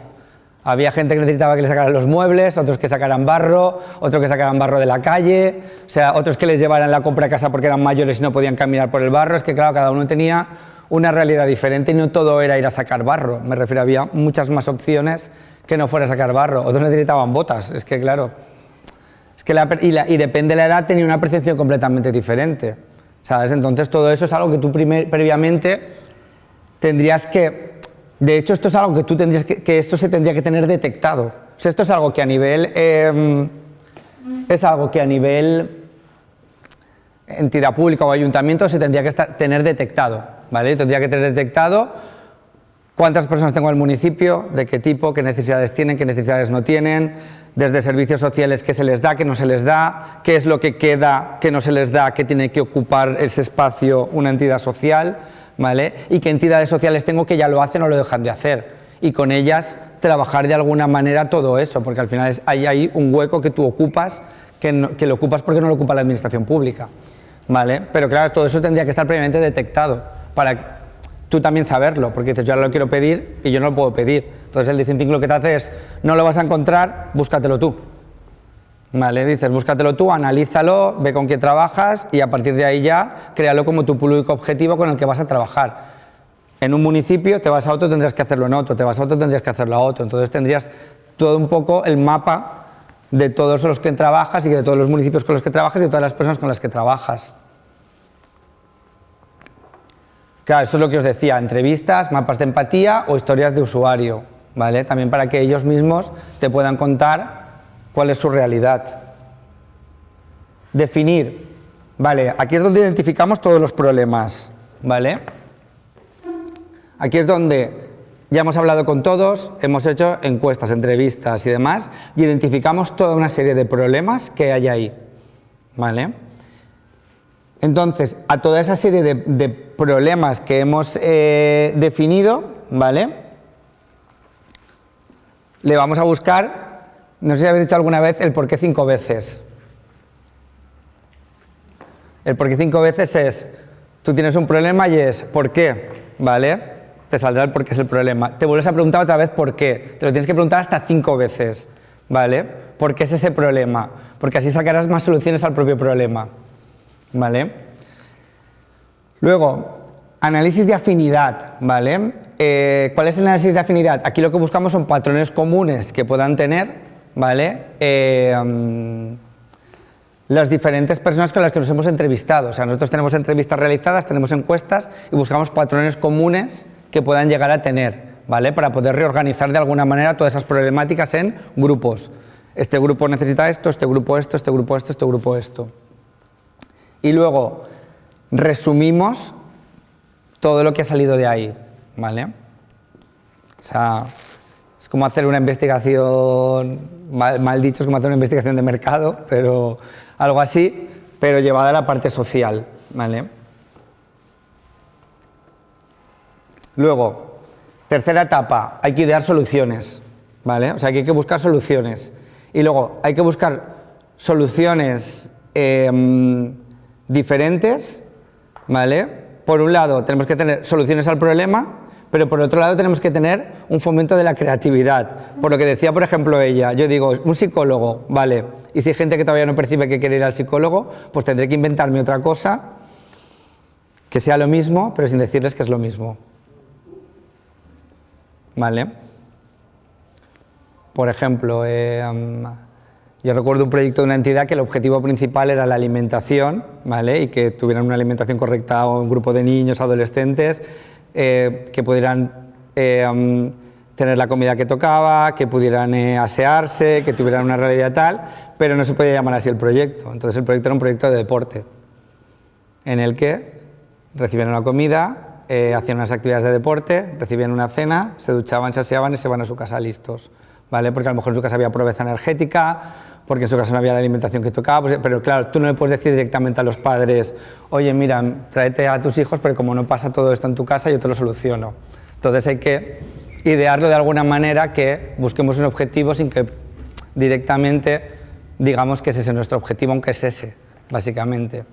Había gente que necesitaba que le sacaran los muebles, otros que sacaran barro, otros que sacaran barro de la calle, o sea, otros que les llevaran la compra a casa porque eran mayores y no podían caminar por el barro. Es que claro, cada uno tenía una realidad diferente y no todo era ir a sacar barro. Me refiero, había muchas más opciones que no fuera a sacar barro. Otros necesitaban botas, es que claro. Es que y depende de la edad, tenía una percepción completamente diferente, ¿sabes? Entonces todo eso es algo que tú previamente tendrías que... De hecho, esto es algo que tú tendrías que esto se tendría que tener detectado. O sea, esto es algo que a nivel... entidad pública o ayuntamiento se tendría que tener detectado, ¿vale? Tendría que tener detectado cuántas personas tengo en el municipio, de qué tipo, qué necesidades tienen, qué necesidades no tienen, desde servicios sociales qué se les da, qué no se les da, qué es lo que queda, qué no se les da, qué tiene que ocupar ese espacio una entidad social, ¿vale? Y qué entidades sociales tengo que ya lo hacen o lo dejan de hacer, y con ellas trabajar de alguna manera todo eso, porque al final hay ahí un hueco que tú ocupas, que lo ocupas porque no lo ocupa la administración pública, ¿vale? Pero claro, todo eso tendría que estar previamente detectado para tú también saberlo, porque dices, yo ahora lo quiero pedir y yo no lo puedo pedir. Entonces el design thinking lo que te hace es, no lo vas a encontrar, búscatelo tú, ¿vale? Dices, búscatelo tú, analízalo, ve con quién trabajas y a partir de ahí ya créalo como tu público objetivo con el que vas a trabajar. En un municipio te vas a otro, tendrías que hacerlo en otro, te vas a otro, tendrías que hacerlo a otro. Entonces tendrías todo un poco el mapa de todos los que trabajas y de todos los municipios con los que trabajas y de todas las personas con las que trabajas. Claro, eso es lo que os decía, entrevistas, mapas de empatía o historias de usuario, ¿vale? También para que ellos mismos te puedan contar cuál es su realidad. Definir, ¿vale? Aquí es donde identificamos todos los problemas, ¿vale? Aquí es donde ya hemos hablado con todos, hemos hecho encuestas, entrevistas y demás, y identificamos toda una serie de problemas que hay ahí, ¿vale? Entonces, a toda esa serie de problemas que hemos definido, ¿vale?, le vamos a buscar, no sé si habéis hecho alguna vez el por qué 5 veces. El por qué 5 veces es, tú tienes un problema y es, ¿por qué? ¿vale? Te saldrá el por qué es el problema. Te vuelves a preguntar otra vez por qué. Te lo tienes que preguntar hasta 5 veces, ¿vale? ¿Por qué es ese problema? Porque así sacarás más soluciones al propio problema, ¿vale? Luego, análisis de afinidad, ¿vale? ¿Cuál es el análisis de afinidad? Aquí lo que buscamos son patrones comunes que puedan tener, ¿vale? Las diferentes personas con las que nos hemos entrevistado. O sea, nosotros tenemos entrevistas realizadas, tenemos encuestas y buscamos patrones comunes que puedan llegar a tener, ¿vale? Para poder reorganizar de alguna manera todas esas problemáticas en grupos. Este grupo necesita esto, este grupo esto, este grupo esto, este grupo esto. Y luego resumimos todo lo que ha salido de ahí, ¿vale? O sea, es como hacer una investigación, mal dicho, es como hacer una investigación de mercado, pero algo así, pero llevada a la parte social, ¿vale? Luego, tercera etapa, hay que idear soluciones, ¿vale? O sea, que hay que buscar soluciones. Y luego, hay que buscar soluciones diferentes, ¿vale? Por un lado, tenemos que tener soluciones al problema, pero por otro lado tenemos que tener un fomento de la creatividad. Por lo que decía, por ejemplo, ella, yo digo, un psicólogo, ¿vale? Y si hay gente que todavía no percibe que quiere ir al psicólogo, pues tendré que inventarme otra cosa que sea lo mismo, pero sin decirles que es lo mismo. ¿Vale? Por ejemplo, yo recuerdo un proyecto de una entidad que el objetivo principal era la alimentación, ¿vale? Y que tuvieran una alimentación correcta o un grupo de niños, adolescentes, que pudieran tener la comida que tocaba, que pudieran asearse, que tuvieran una realidad tal, pero no se podía llamar así el proyecto. Entonces el proyecto era un proyecto de deporte, en el que recibían una comida, hacían unas actividades de deporte, recibían una cena, se duchaban, se aseaban y se van a su casa listos, ¿vale? Porque a lo mejor en su casa había pobreza energética, porque en su casa no había la alimentación que tocaba, pero claro, tú no le puedes decir directamente a los padres, oye, mira, tráete a tus hijos, pero como no pasa todo esto en tu casa, yo te lo soluciono. Entonces hay que idearlo de alguna manera que busquemos un objetivo sin que directamente digamos que ese es nuestro objetivo, aunque es ese, básicamente.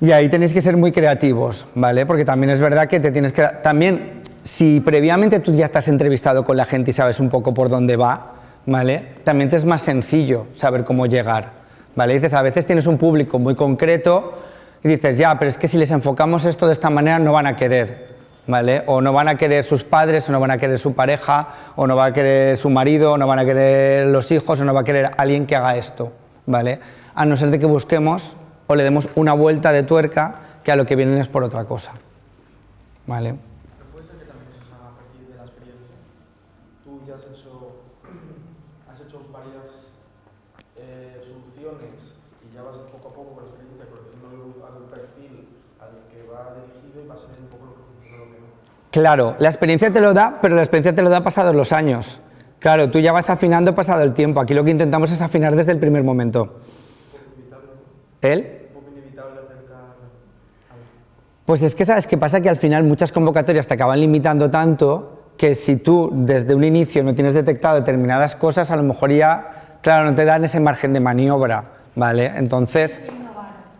Y ahí tenéis que ser muy creativos, ¿vale? Porque también es verdad que te tienes que... También, si previamente tú ya estás entrevistado con la gente y sabes un poco por dónde va, ¿vale? También te es más sencillo saber cómo llegar, ¿vale? Dices, a veces tienes un público muy concreto y dices, ya, pero es que si les enfocamos esto de esta manera no van a querer, ¿vale? O no van a querer sus padres, o no van a querer su pareja, o no va a querer su marido, o no van a querer los hijos, o no va a querer alguien que haga esto, ¿vale? A no ser de que busquemos o le demos una vuelta de tuerca que a lo que vienen es por otra cosa, ¿vale? Pero puede ser que también eso se haga a partir de la experiencia. Tú ya has hecho varias soluciones y ya vas poco a poco con la experiencia conociendo al perfil al que va dirigido y vas a ver un poco lo que funciona y lo que no. Claro, la experiencia te lo da, pero la experiencia te lo da pasados los años. Claro, tú ya vas afinando pasado el tiempo. Aquí lo que intentamos es afinar desde el primer momento. ¿Él? Pues es que, ¿sabes qué pasa? Que al final muchas convocatorias te acaban limitando tanto que si tú desde un inicio no tienes detectado determinadas cosas, a lo mejor ya, claro, no te dan ese margen de maniobra, ¿vale? Entonces...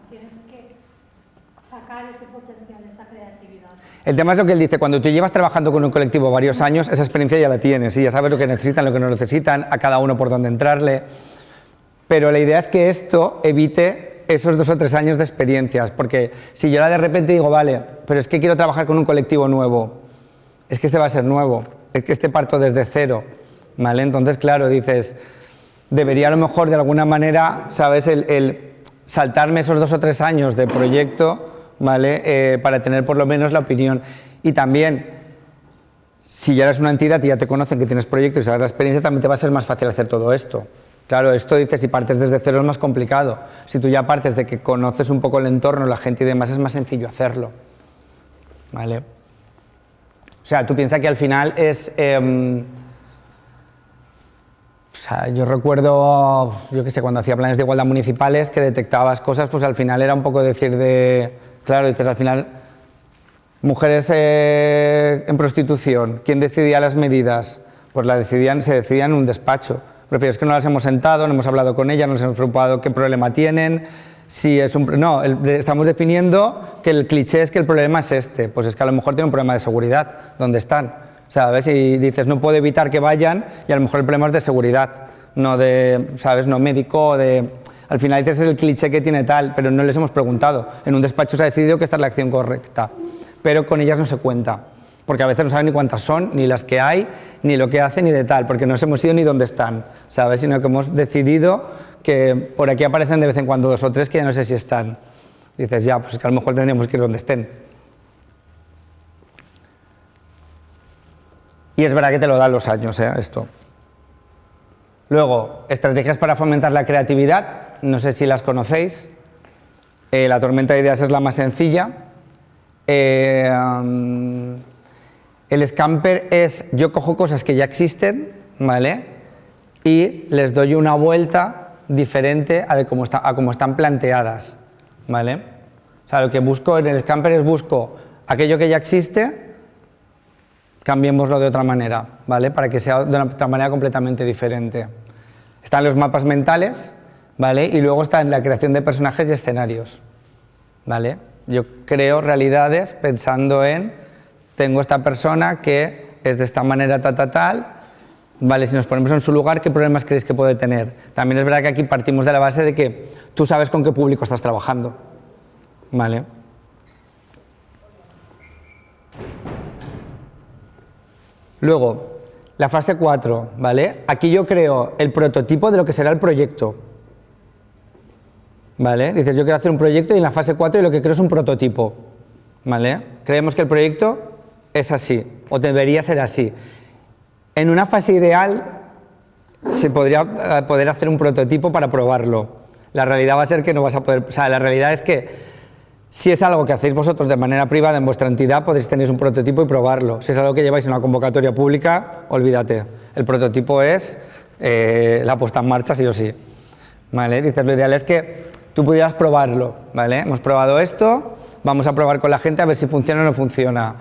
Tienes que sacar ese potencial, esa creatividad. El tema es lo que él dice, cuando tú llevas trabajando con un colectivo varios años, esa experiencia ya la tienes y ya sabes lo que necesitan, lo que no necesitan, a cada uno por dónde entrarle. Pero la idea es que esto evite esos 2 o 3 años de experiencias, porque si yo ahora de repente digo, vale, pero es que quiero trabajar con un colectivo nuevo, es que este va a ser nuevo, es que este parto desde cero, ¿vale? Entonces, claro, dices, debería a lo mejor de alguna manera, ¿sabes?, el saltarme esos 2 o 3 años de proyecto, ¿vale?, para tener por lo menos la opinión. Y también, si ya eres una entidad y ya te conocen que tienes proyectos y sabes la experiencia, también te va a ser más fácil hacer todo esto. Claro, esto dices, si partes desde cero es más complicado. Si tú ya partes de que conoces un poco el entorno, la gente y demás, es más sencillo hacerlo, ¿vale? O sea, tú piensas que al final es... o sea, yo recuerdo, yo qué sé, cuando hacía planes de igualdad municipales, que detectabas cosas, pues al final era un poco decir de... Claro, dices, al final, mujeres en prostitución, ¿quién decidía las medidas? Pues se decidían en un despacho. Prefiero, es que no las hemos sentado, no hemos hablado con ellas, no nos hemos preocupado qué problema tienen, si es un... No, estamos definiendo que el cliché es que el problema es este. Pues es que a lo mejor tiene un problema de seguridad. ¿Dónde están? ¿Sabes? Y dices, no puedo evitar que vayan y a lo mejor el problema es de seguridad, no de, ¿sabes? No médico o de... Al final dices, es el cliché que tiene tal, pero no les hemos preguntado. En un despacho se ha decidido que esta es la acción correcta, pero con ellas no se cuenta. Porque a veces no saben ni cuántas son, ni las que hay, ni lo que hacen, ni de tal, porque no hemos ido ni dónde están, ¿sabes? Sino que hemos decidido que por aquí aparecen de vez en cuando 2 o 3 que ya no sé si están. Dices, ya, pues es que a lo mejor tendríamos que ir donde estén. Y es verdad que te lo dan los años, esto. Luego, estrategias para fomentar la creatividad, no sé si las conocéis. La tormenta de ideas es la más sencilla. El scamper es, yo cojo cosas que ya existen, ¿vale? Y les doy una vuelta diferente a cómo están planteadas, ¿vale? O sea, lo que busco en el scamper es busco aquello que ya existe, cambiémoslo de otra manera, ¿vale? Para que sea de otra manera completamente diferente. Están los mapas mentales, ¿vale? Y luego está en la creación de personajes y escenarios, ¿vale? Yo creo realidades pensando en, tengo esta persona que es de esta manera, tal, ¿vale? Si nos ponemos en su lugar, ¿qué problemas creéis que puede tener? También es verdad que aquí partimos de la base de que tú sabes con qué público estás trabajando, ¿vale? Luego, la fase 4, ¿vale? Aquí yo creo el prototipo de lo que será el proyecto, ¿vale? Dices, yo quiero hacer un proyecto y en la fase 4 lo que creo es un prototipo, ¿vale? Creemos que el proyecto es así, o debería ser así. En una fase ideal se podría poder hacer un prototipo para probarlo. La realidad va a ser que no vas a poder... O sea, la realidad es que si es algo que hacéis vosotros de manera privada en vuestra entidad, podéis tener un prototipo y probarlo. Si es algo que lleváis en una convocatoria pública, olvídate. El prototipo es la puesta en marcha sí o sí, ¿vale? Dices, lo ideal es que tú pudieras probarlo, ¿vale? Hemos probado esto, vamos a probar con la gente a ver si funciona o no funciona.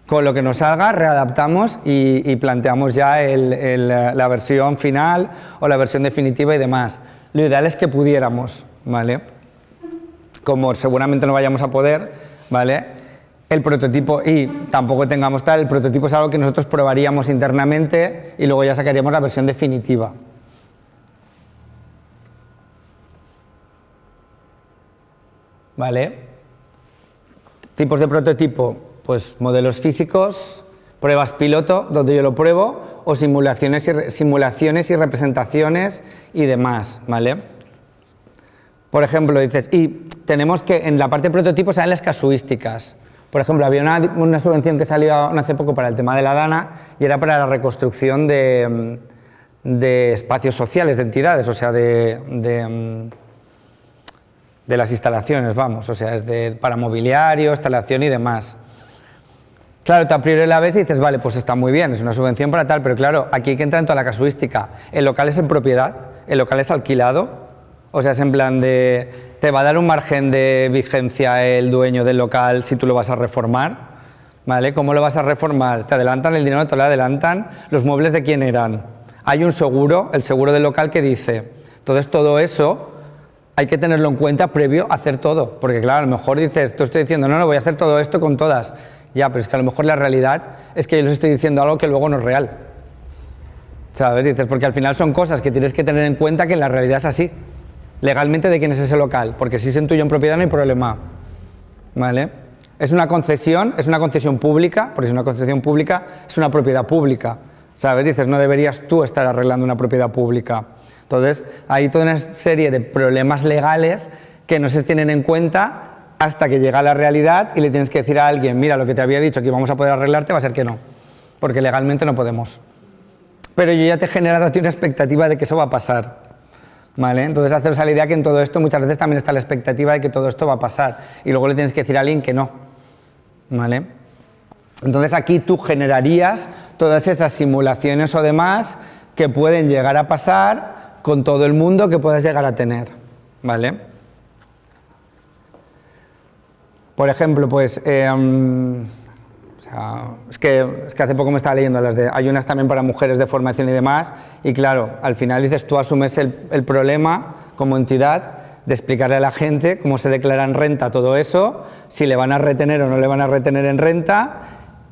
Con lo que nos salga, readaptamos y planteamos ya la versión final o la versión definitiva y demás. Lo ideal es que pudiéramos, ¿vale? Como seguramente no vayamos a poder, ¿vale? El prototipo, y tampoco tengamos tal, el prototipo es algo que nosotros probaríamos internamente y luego ya sacaríamos la versión definitiva. ¿Vale? Tipos de prototipo, pues modelos físicos, pruebas piloto, donde yo lo pruebo, o simulaciones y representaciones y demás, ¿vale? Por ejemplo, dices, y tenemos que, en la parte de prototipo salen las casuísticas. Por ejemplo, había una subvención que salió hace poco para el tema de la DANA y era para la reconstrucción de espacios sociales, de entidades, o sea, de las instalaciones, vamos, o sea, es para mobiliario, instalación y demás. Claro, tú a priori la ves y dices, vale, pues está muy bien, es una subvención para tal, pero claro, aquí hay que entrar en toda la casuística. El local es en propiedad, el local es alquilado. O sea, es en plan de, te va a dar un margen de vigencia el dueño del local si tú lo vas a reformar, ¿vale? ¿Cómo lo vas a reformar? Te adelantan el dinero, te lo adelantan, los muebles de quién eran. Hay un seguro, el seguro del local que dice, entonces todo eso hay que tenerlo en cuenta previo a hacer todo, porque claro, a lo mejor dices, tú estoy diciendo, no, voy a hacer todo esto con todas, ya, pero es que a lo mejor la realidad es que yo les estoy diciendo algo que luego no es real, ¿sabes? Dices, porque al final son cosas que tienes que tener en cuenta que en la realidad es así. Legalmente, ¿de quién es ese local? Porque si es en tuyo en propiedad no hay problema, ¿vale? Es una concesión pública, porque es una concesión pública, es una propiedad pública, ¿sabes? Dices, no deberías tú estar arreglando una propiedad pública. Entonces, hay toda una serie de problemas legales que no se tienen en cuenta hasta que llega la realidad y le tienes que decir a alguien, mira, lo que te había dicho que íbamos a poder arreglarte va a ser que no, porque legalmente no podemos. Pero yo ya te he generado a ti una expectativa de que eso va a pasar. ¿Vale? Entonces, haceros a la idea que en todo esto muchas veces también está la expectativa de que todo esto va a pasar y luego le tienes que decir a alguien que no, ¿vale? Entonces, aquí tú generarías todas esas simulaciones o demás que pueden llegar a pasar con todo el mundo que puedas llegar a tener, ¿vale? Por ejemplo, pues, es que hace poco me estaba leyendo hay unas también para mujeres de formación y demás, y claro, al final dices, tú asumes el problema como entidad de explicarle a la gente cómo se declara en renta todo eso, si le van a retener o no le van a retener en renta,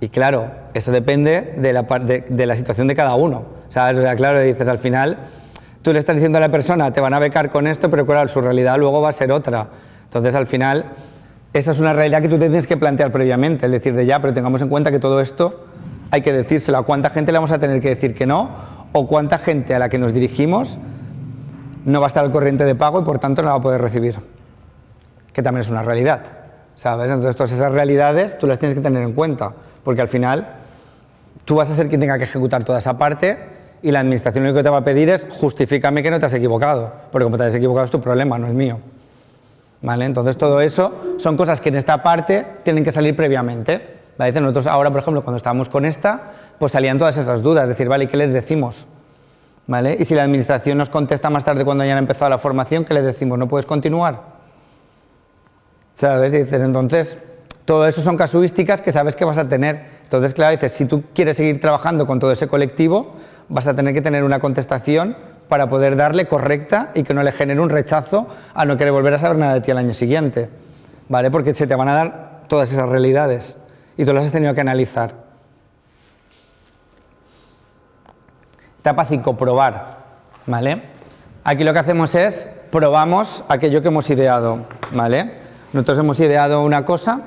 y claro, eso depende de la situación de cada uno, ¿sabes? O sea, claro, dices, al final, tú le estás diciendo a la persona, te van a becar con esto, pero claro, su realidad luego va a ser otra. Entonces, al final, esa es una realidad que tú te tienes que plantear previamente, es decir, de ya, pero tengamos en cuenta que todo esto hay que decírselo a cuánta gente le vamos a tener que decir que no, o cuánta gente a la que nos dirigimos no va a estar al corriente de pago y por tanto no la va a poder recibir, que también es una realidad, ¿sabes? Entonces todas esas realidades tú las tienes que tener en cuenta, porque al final tú vas a ser quien tenga que ejecutar toda esa parte y la administración lo único que te va a pedir es justifícame que no te has equivocado, porque como te has equivocado es tu problema, no es mío, ¿vale? Entonces todo eso son cosas que en esta parte tienen que salir previamente, ¿vale? Nosotros ahora, por ejemplo, cuando estábamos con esta, pues salían todas esas dudas, es decir, vale, ¿y qué les decimos? ¿Vale? Y si la administración nos contesta más tarde cuando hayan empezado la formación, ¿qué les decimos? ¿No puedes continuar? ¿Sabes? Y dices, entonces, todo eso son casuísticas que sabes que vas a tener. Entonces, claro, dices, si tú quieres seguir trabajando con todo ese colectivo, vas a tener que tener una contestación para poder darle correcta y que no le genere un rechazo a no querer volver a saber nada de ti al año siguiente, ¿vale? Porque se te van a dar todas esas realidades y tú las has tenido que analizar. Etapa 5, probar, ¿vale? Aquí lo que hacemos es, probamos aquello que hemos ideado, ¿vale? Nosotros hemos ideado una cosa,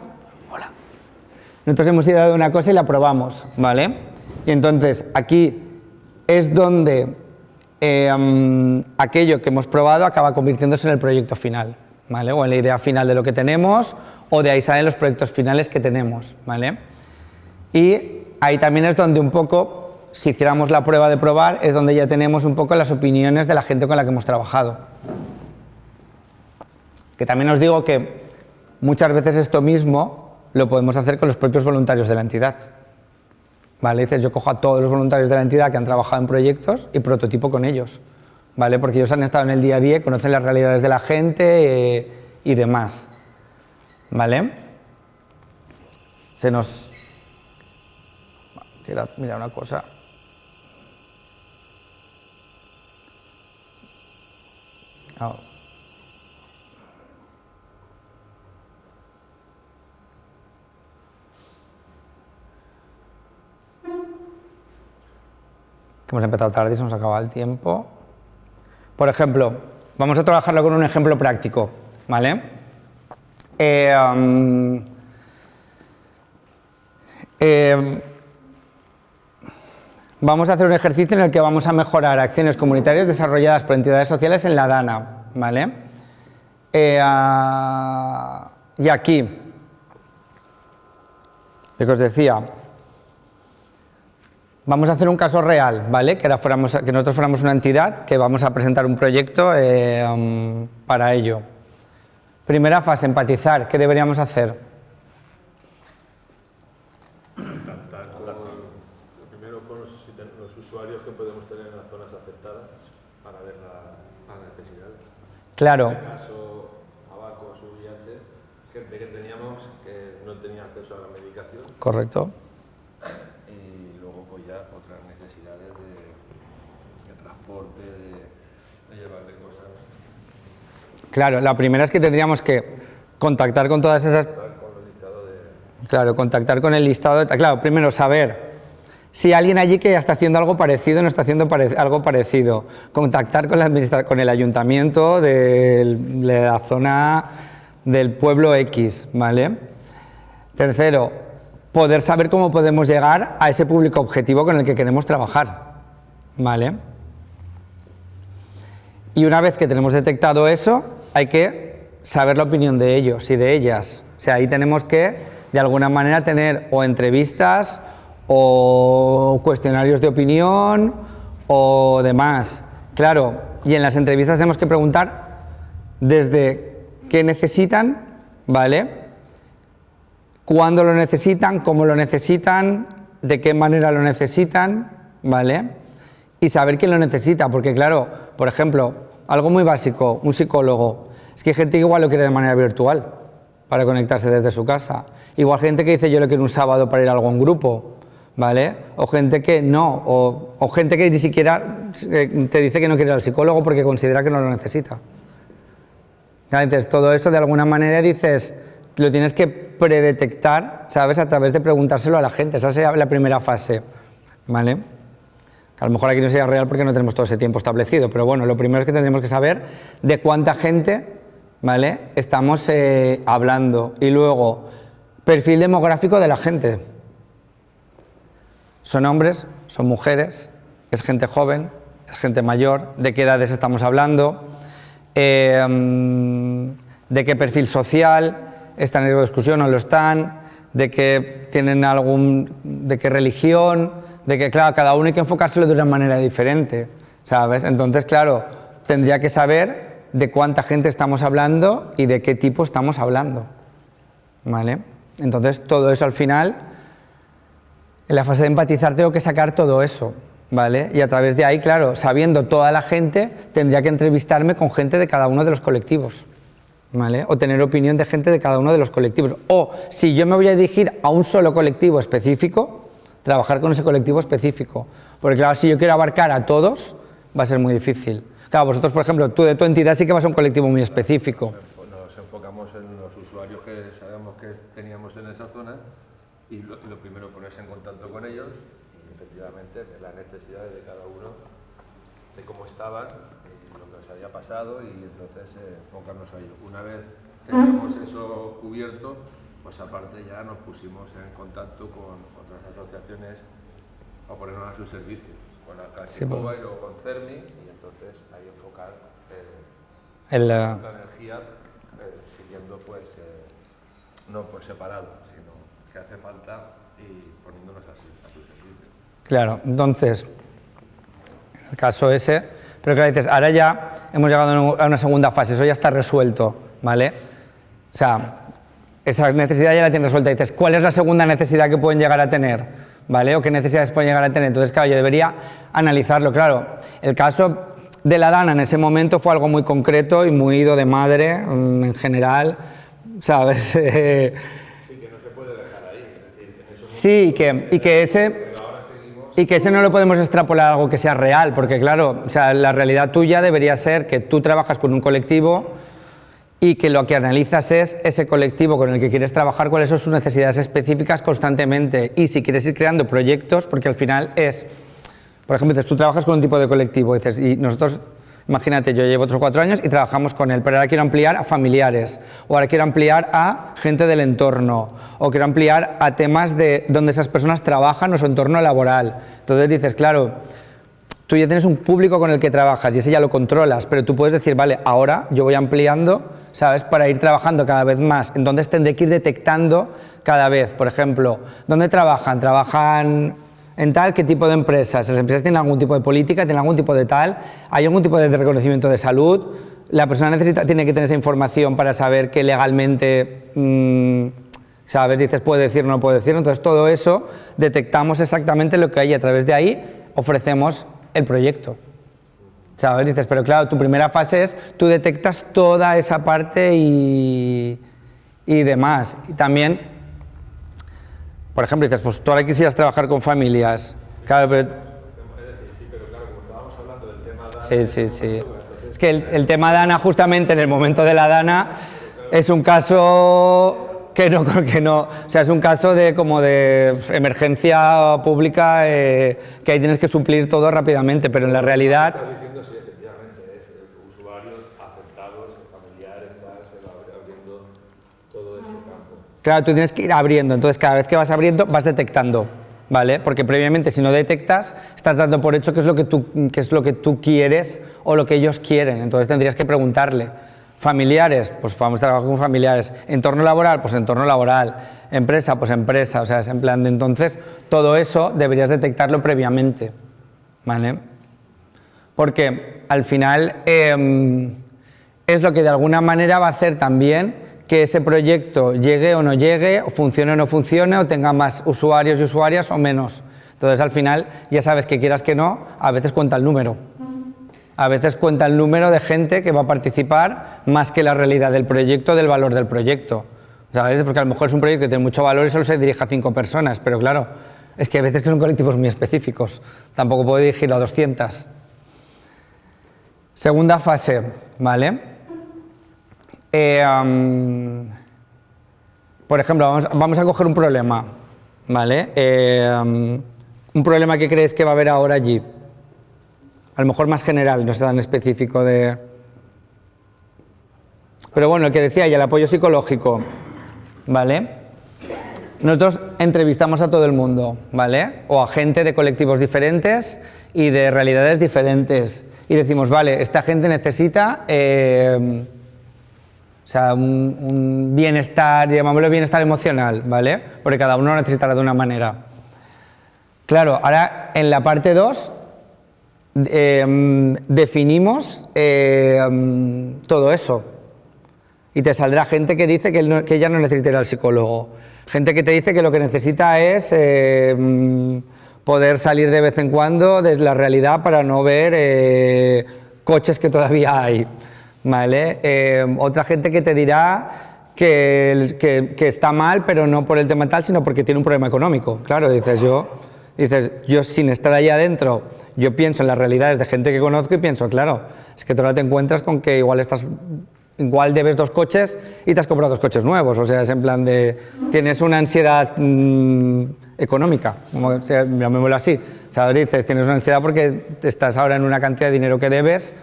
y la probamos, ¿vale? Y entonces aquí es donde aquello que hemos probado acaba convirtiéndose en el proyecto final, ¿vale? O en la idea final de lo que tenemos, o de ahí salen los proyectos finales que tenemos, ¿vale? Y ahí también es donde un poco, si hiciéramos la prueba de probar, es donde ya tenemos un poco las opiniones de la gente con la que hemos trabajado. Que también os digo que muchas veces esto mismo lo podemos hacer con los propios voluntarios de la entidad. ¿Vale? Dices, yo cojo a todos los voluntarios de la entidad que han trabajado en proyectos y prototipo con ellos, ¿vale? Porque ellos han estado en el día a día, conocen las realidades de la gente y demás, ¿vale? Quiero mirar una cosa. Oh. Que hemos empezado tarde y se nos acaba el tiempo. Por ejemplo, vamos a trabajarlo con un ejemplo práctico, ¿vale? Vamos a hacer un ejercicio en el que vamos a mejorar acciones comunitarias desarrolladas por entidades sociales en la DANA, ¿vale? Y aquí, lo que os decía, vamos a hacer un caso real, ¿vale? Que nosotros fuéramos una entidad que vamos a presentar un proyecto para ello. Primera fase, empatizar. ¿Qué deberíamos hacer? Primero con los usuarios que podemos tener en las zonas afectadas para ver las necesidades. Claro. En el caso Abacos, VIH, gente que teníamos que no tenía acceso a la medicación. Correcto. Y luego pues ya otras necesidades de transporte, de llevarle cosas. Claro, la primera es que tendríamos que contactar con todas esas... Claro, contactar con el listado de... Claro, primero saber si alguien allí que está haciendo algo parecido no está haciendo algo parecido. Contactar con el ayuntamiento de la zona del pueblo X, ¿vale? Tercero, poder saber cómo podemos llegar a ese público objetivo con el que queremos trabajar, ¿vale? Y una vez que tenemos detectado eso, hay que saber la opinión de ellos y de ellas. O sea, ahí tenemos que, de alguna manera, tener o entrevistas o cuestionarios de opinión o demás. Claro, y en las entrevistas tenemos que preguntar desde qué necesitan, ¿vale? Cuándo lo necesitan, cómo lo necesitan, de qué manera lo necesitan, ¿vale? Y saber quién lo necesita, porque claro, por ejemplo, algo muy básico, un psicólogo, es que hay gente que igual lo quiere de manera virtual, para conectarse desde su casa. Igual gente que dice yo lo quiero un sábado para ir a algún grupo, ¿vale? O gente que no, o gente que ni siquiera te dice que no quiere ir al psicólogo porque considera que no lo necesita. Entonces, todo eso de alguna manera dices, lo tienes que predetectar, ¿sabes? A través de preguntárselo a la gente. Esa sería la primera fase, ¿vale? A lo mejor aquí no sería real porque no tenemos todo ese tiempo establecido, pero bueno, lo primero es que tendremos que saber de cuánta gente, ¿vale?, estamos hablando. Y luego, perfil demográfico de la gente. ¿Son hombres? ¿Son mujeres? ¿Es gente joven? ¿Es gente mayor? ¿De qué edades estamos hablando? ¿De qué perfil social? ¿Están en riesgo de exclusión o no lo están? ¿De qué tienen de qué religión? De que, claro, cada uno hay que enfocárselo de una manera diferente, ¿sabes? Entonces, claro, tendría que saber de cuánta gente estamos hablando y de qué tipo estamos hablando, ¿vale? Entonces, todo eso al final, en la fase de empatizar tengo que sacar todo eso, ¿vale? Y a través de ahí, claro, sabiendo toda la gente, tendría que entrevistarme con gente de cada uno de los colectivos, ¿vale? O tener opinión de gente de cada uno de los colectivos. O, si yo me voy a dirigir a un solo colectivo específico, trabajar con ese colectivo específico. Porque claro, si yo quiero abarcar a todos, va a ser muy difícil. Claro, vosotros, por ejemplo, tú de tu entidad sí que vas a un colectivo muy específico. Nos enfocamos en los usuarios que sabemos que teníamos en esa zona y lo primero ponerse en contacto con ellos y efectivamente de las necesidades de cada uno, de cómo estaban, lo que les había pasado y entonces enfocarnos a ello. Una vez teníamos eso cubierto, pues aparte ya nos pusimos en contacto con otras asociaciones a ponernos a su servicio, con la Cachipova y luego con CERMI, y entonces ahí enfocar la energía siguiendo pues no por separado, sino que hace falta y poniéndonos a su servicio. Claro, entonces, el caso ese, pero claro, dices, ahora ya hemos llegado a una segunda fase, eso ya está resuelto, ¿vale? O sea, esa necesidad ya la tienes resuelta. Y dices, ¿cuál es la segunda necesidad que pueden llegar a tener? ¿Vale? ¿O qué necesidades pueden llegar a tener? Entonces, claro, yo debería analizarlo. Claro, el caso de la Dana en ese momento fue algo muy concreto y muy ido de madre, en general, ¿sabes? Sí, que no se puede dejar ahí. Es decir, sí, y que ese no lo podemos extrapolar a algo que sea real, porque claro, o sea, la realidad tuya debería ser que tú trabajas con un colectivo y que lo que analizas es ese colectivo con el que quieres trabajar, cuáles son sus necesidades específicas constantemente, y si quieres ir creando proyectos, porque al final es, por ejemplo, dices, tú trabajas con un tipo de colectivo, dices, y nosotros, imagínate, yo llevo otros 4 años y trabajamos con él, pero ahora quiero ampliar a familiares, o ahora quiero ampliar a gente del entorno, o quiero ampliar a temas de donde esas personas trabajan o su entorno laboral. Entonces dices, claro, tú ya tienes un público con el que trabajas y ese ya lo controlas, pero tú puedes decir, vale, ahora yo voy ampliando, ¿sabes?, para ir trabajando cada vez más. Entonces tendré que ir detectando cada vez, por ejemplo, ¿dónde trabajan? ¿Trabajan en tal? ¿Qué tipo de empresas? ¿Las empresas tienen algún tipo de política? ¿Tienen algún tipo de tal? ¿Hay algún tipo de reconocimiento de salud? La persona tiene que tener esa información para saber que legalmente, ¿sabes?, dices, puede decir, no puede decir. Entonces todo eso detectamos exactamente lo que hay y a través de ahí ofrecemos el proyecto. ¿Sabes? Dices, pero claro, tu primera fase es, tú detectas toda esa parte y demás. Y también, por ejemplo, dices, pues tú ahora quisieras trabajar con familias. Claro, pero... Sí, pero claro, como estábamos hablando del tema DANA... Sí. Es que el tema DANA, justamente en el momento de la DANA, es un caso que no, o sea, es un caso de como de emergencia pública que ahí tienes que suplir todo rápidamente, pero en la realidad... Sí, efectivamente, es usuarios afectados, familiares, se va abriendo todo ese campo. Claro, tú tienes que ir abriendo, entonces cada vez que vas abriendo vas detectando, ¿vale? Porque previamente si no detectas, estás dando por hecho qué es lo que tú quieres o lo que ellos quieren, entonces tendrías que preguntarle. Familiares, pues vamos a trabajar con familiares. Entorno laboral, pues entorno laboral. Empresa, pues empresa, o sea, es en plan de entonces, todo eso deberías detectarlo previamente, ¿vale? Porque al final es lo que de alguna manera va a hacer también que ese proyecto llegue o no llegue, o funcione o no funcione, o tenga más usuarios y usuarias o menos. Entonces al final ya sabes que quieras que no, a veces cuenta el número. A veces cuenta el número de gente que va a participar más que la realidad del proyecto, del valor del proyecto. ¿Sabes? Porque a lo mejor es un proyecto que tiene mucho valor y solo se dirige a 5 personas, pero claro, es que a veces que son colectivos muy específicos. Tampoco puedo dirigirlo a 200. Segunda fase, ¿vale? Por ejemplo, vamos a coger un problema, ¿vale? Un problema que crees que va a haber ahora allí. A lo mejor más general, no es tan específico de... Pero bueno, el que decía ya, el apoyo psicológico, ¿vale? Nosotros entrevistamos a todo el mundo, ¿vale? O a gente de colectivos diferentes y de realidades diferentes. Y decimos, vale, esta gente necesita un bienestar, llamámoslo bienestar emocional, ¿vale? Porque cada uno lo necesitará de una manera. Claro, ahora en la parte 2 definimos todo eso. Y te saldrá gente que dice que ya no necesita ir al psicólogo. Gente que te dice que lo que necesita es poder salir de vez en cuando de la realidad para no ver coches que todavía hay, ¿vale? Otra gente que te dirá que está mal, pero no por el tema tal, sino porque tiene un problema económico. Claro, dices yo sin estar ahí adentro, yo pienso en las realidades de gente que conozco y pienso, claro, es que tú ahora te encuentras con que igual debes 2 coches y te has comprado 2 coches nuevos, o sea, es en plan de, tienes una ansiedad económica, como llamémoslo así, o sea, dices, tienes una ansiedad porque estás ahora en una cantidad de dinero que debes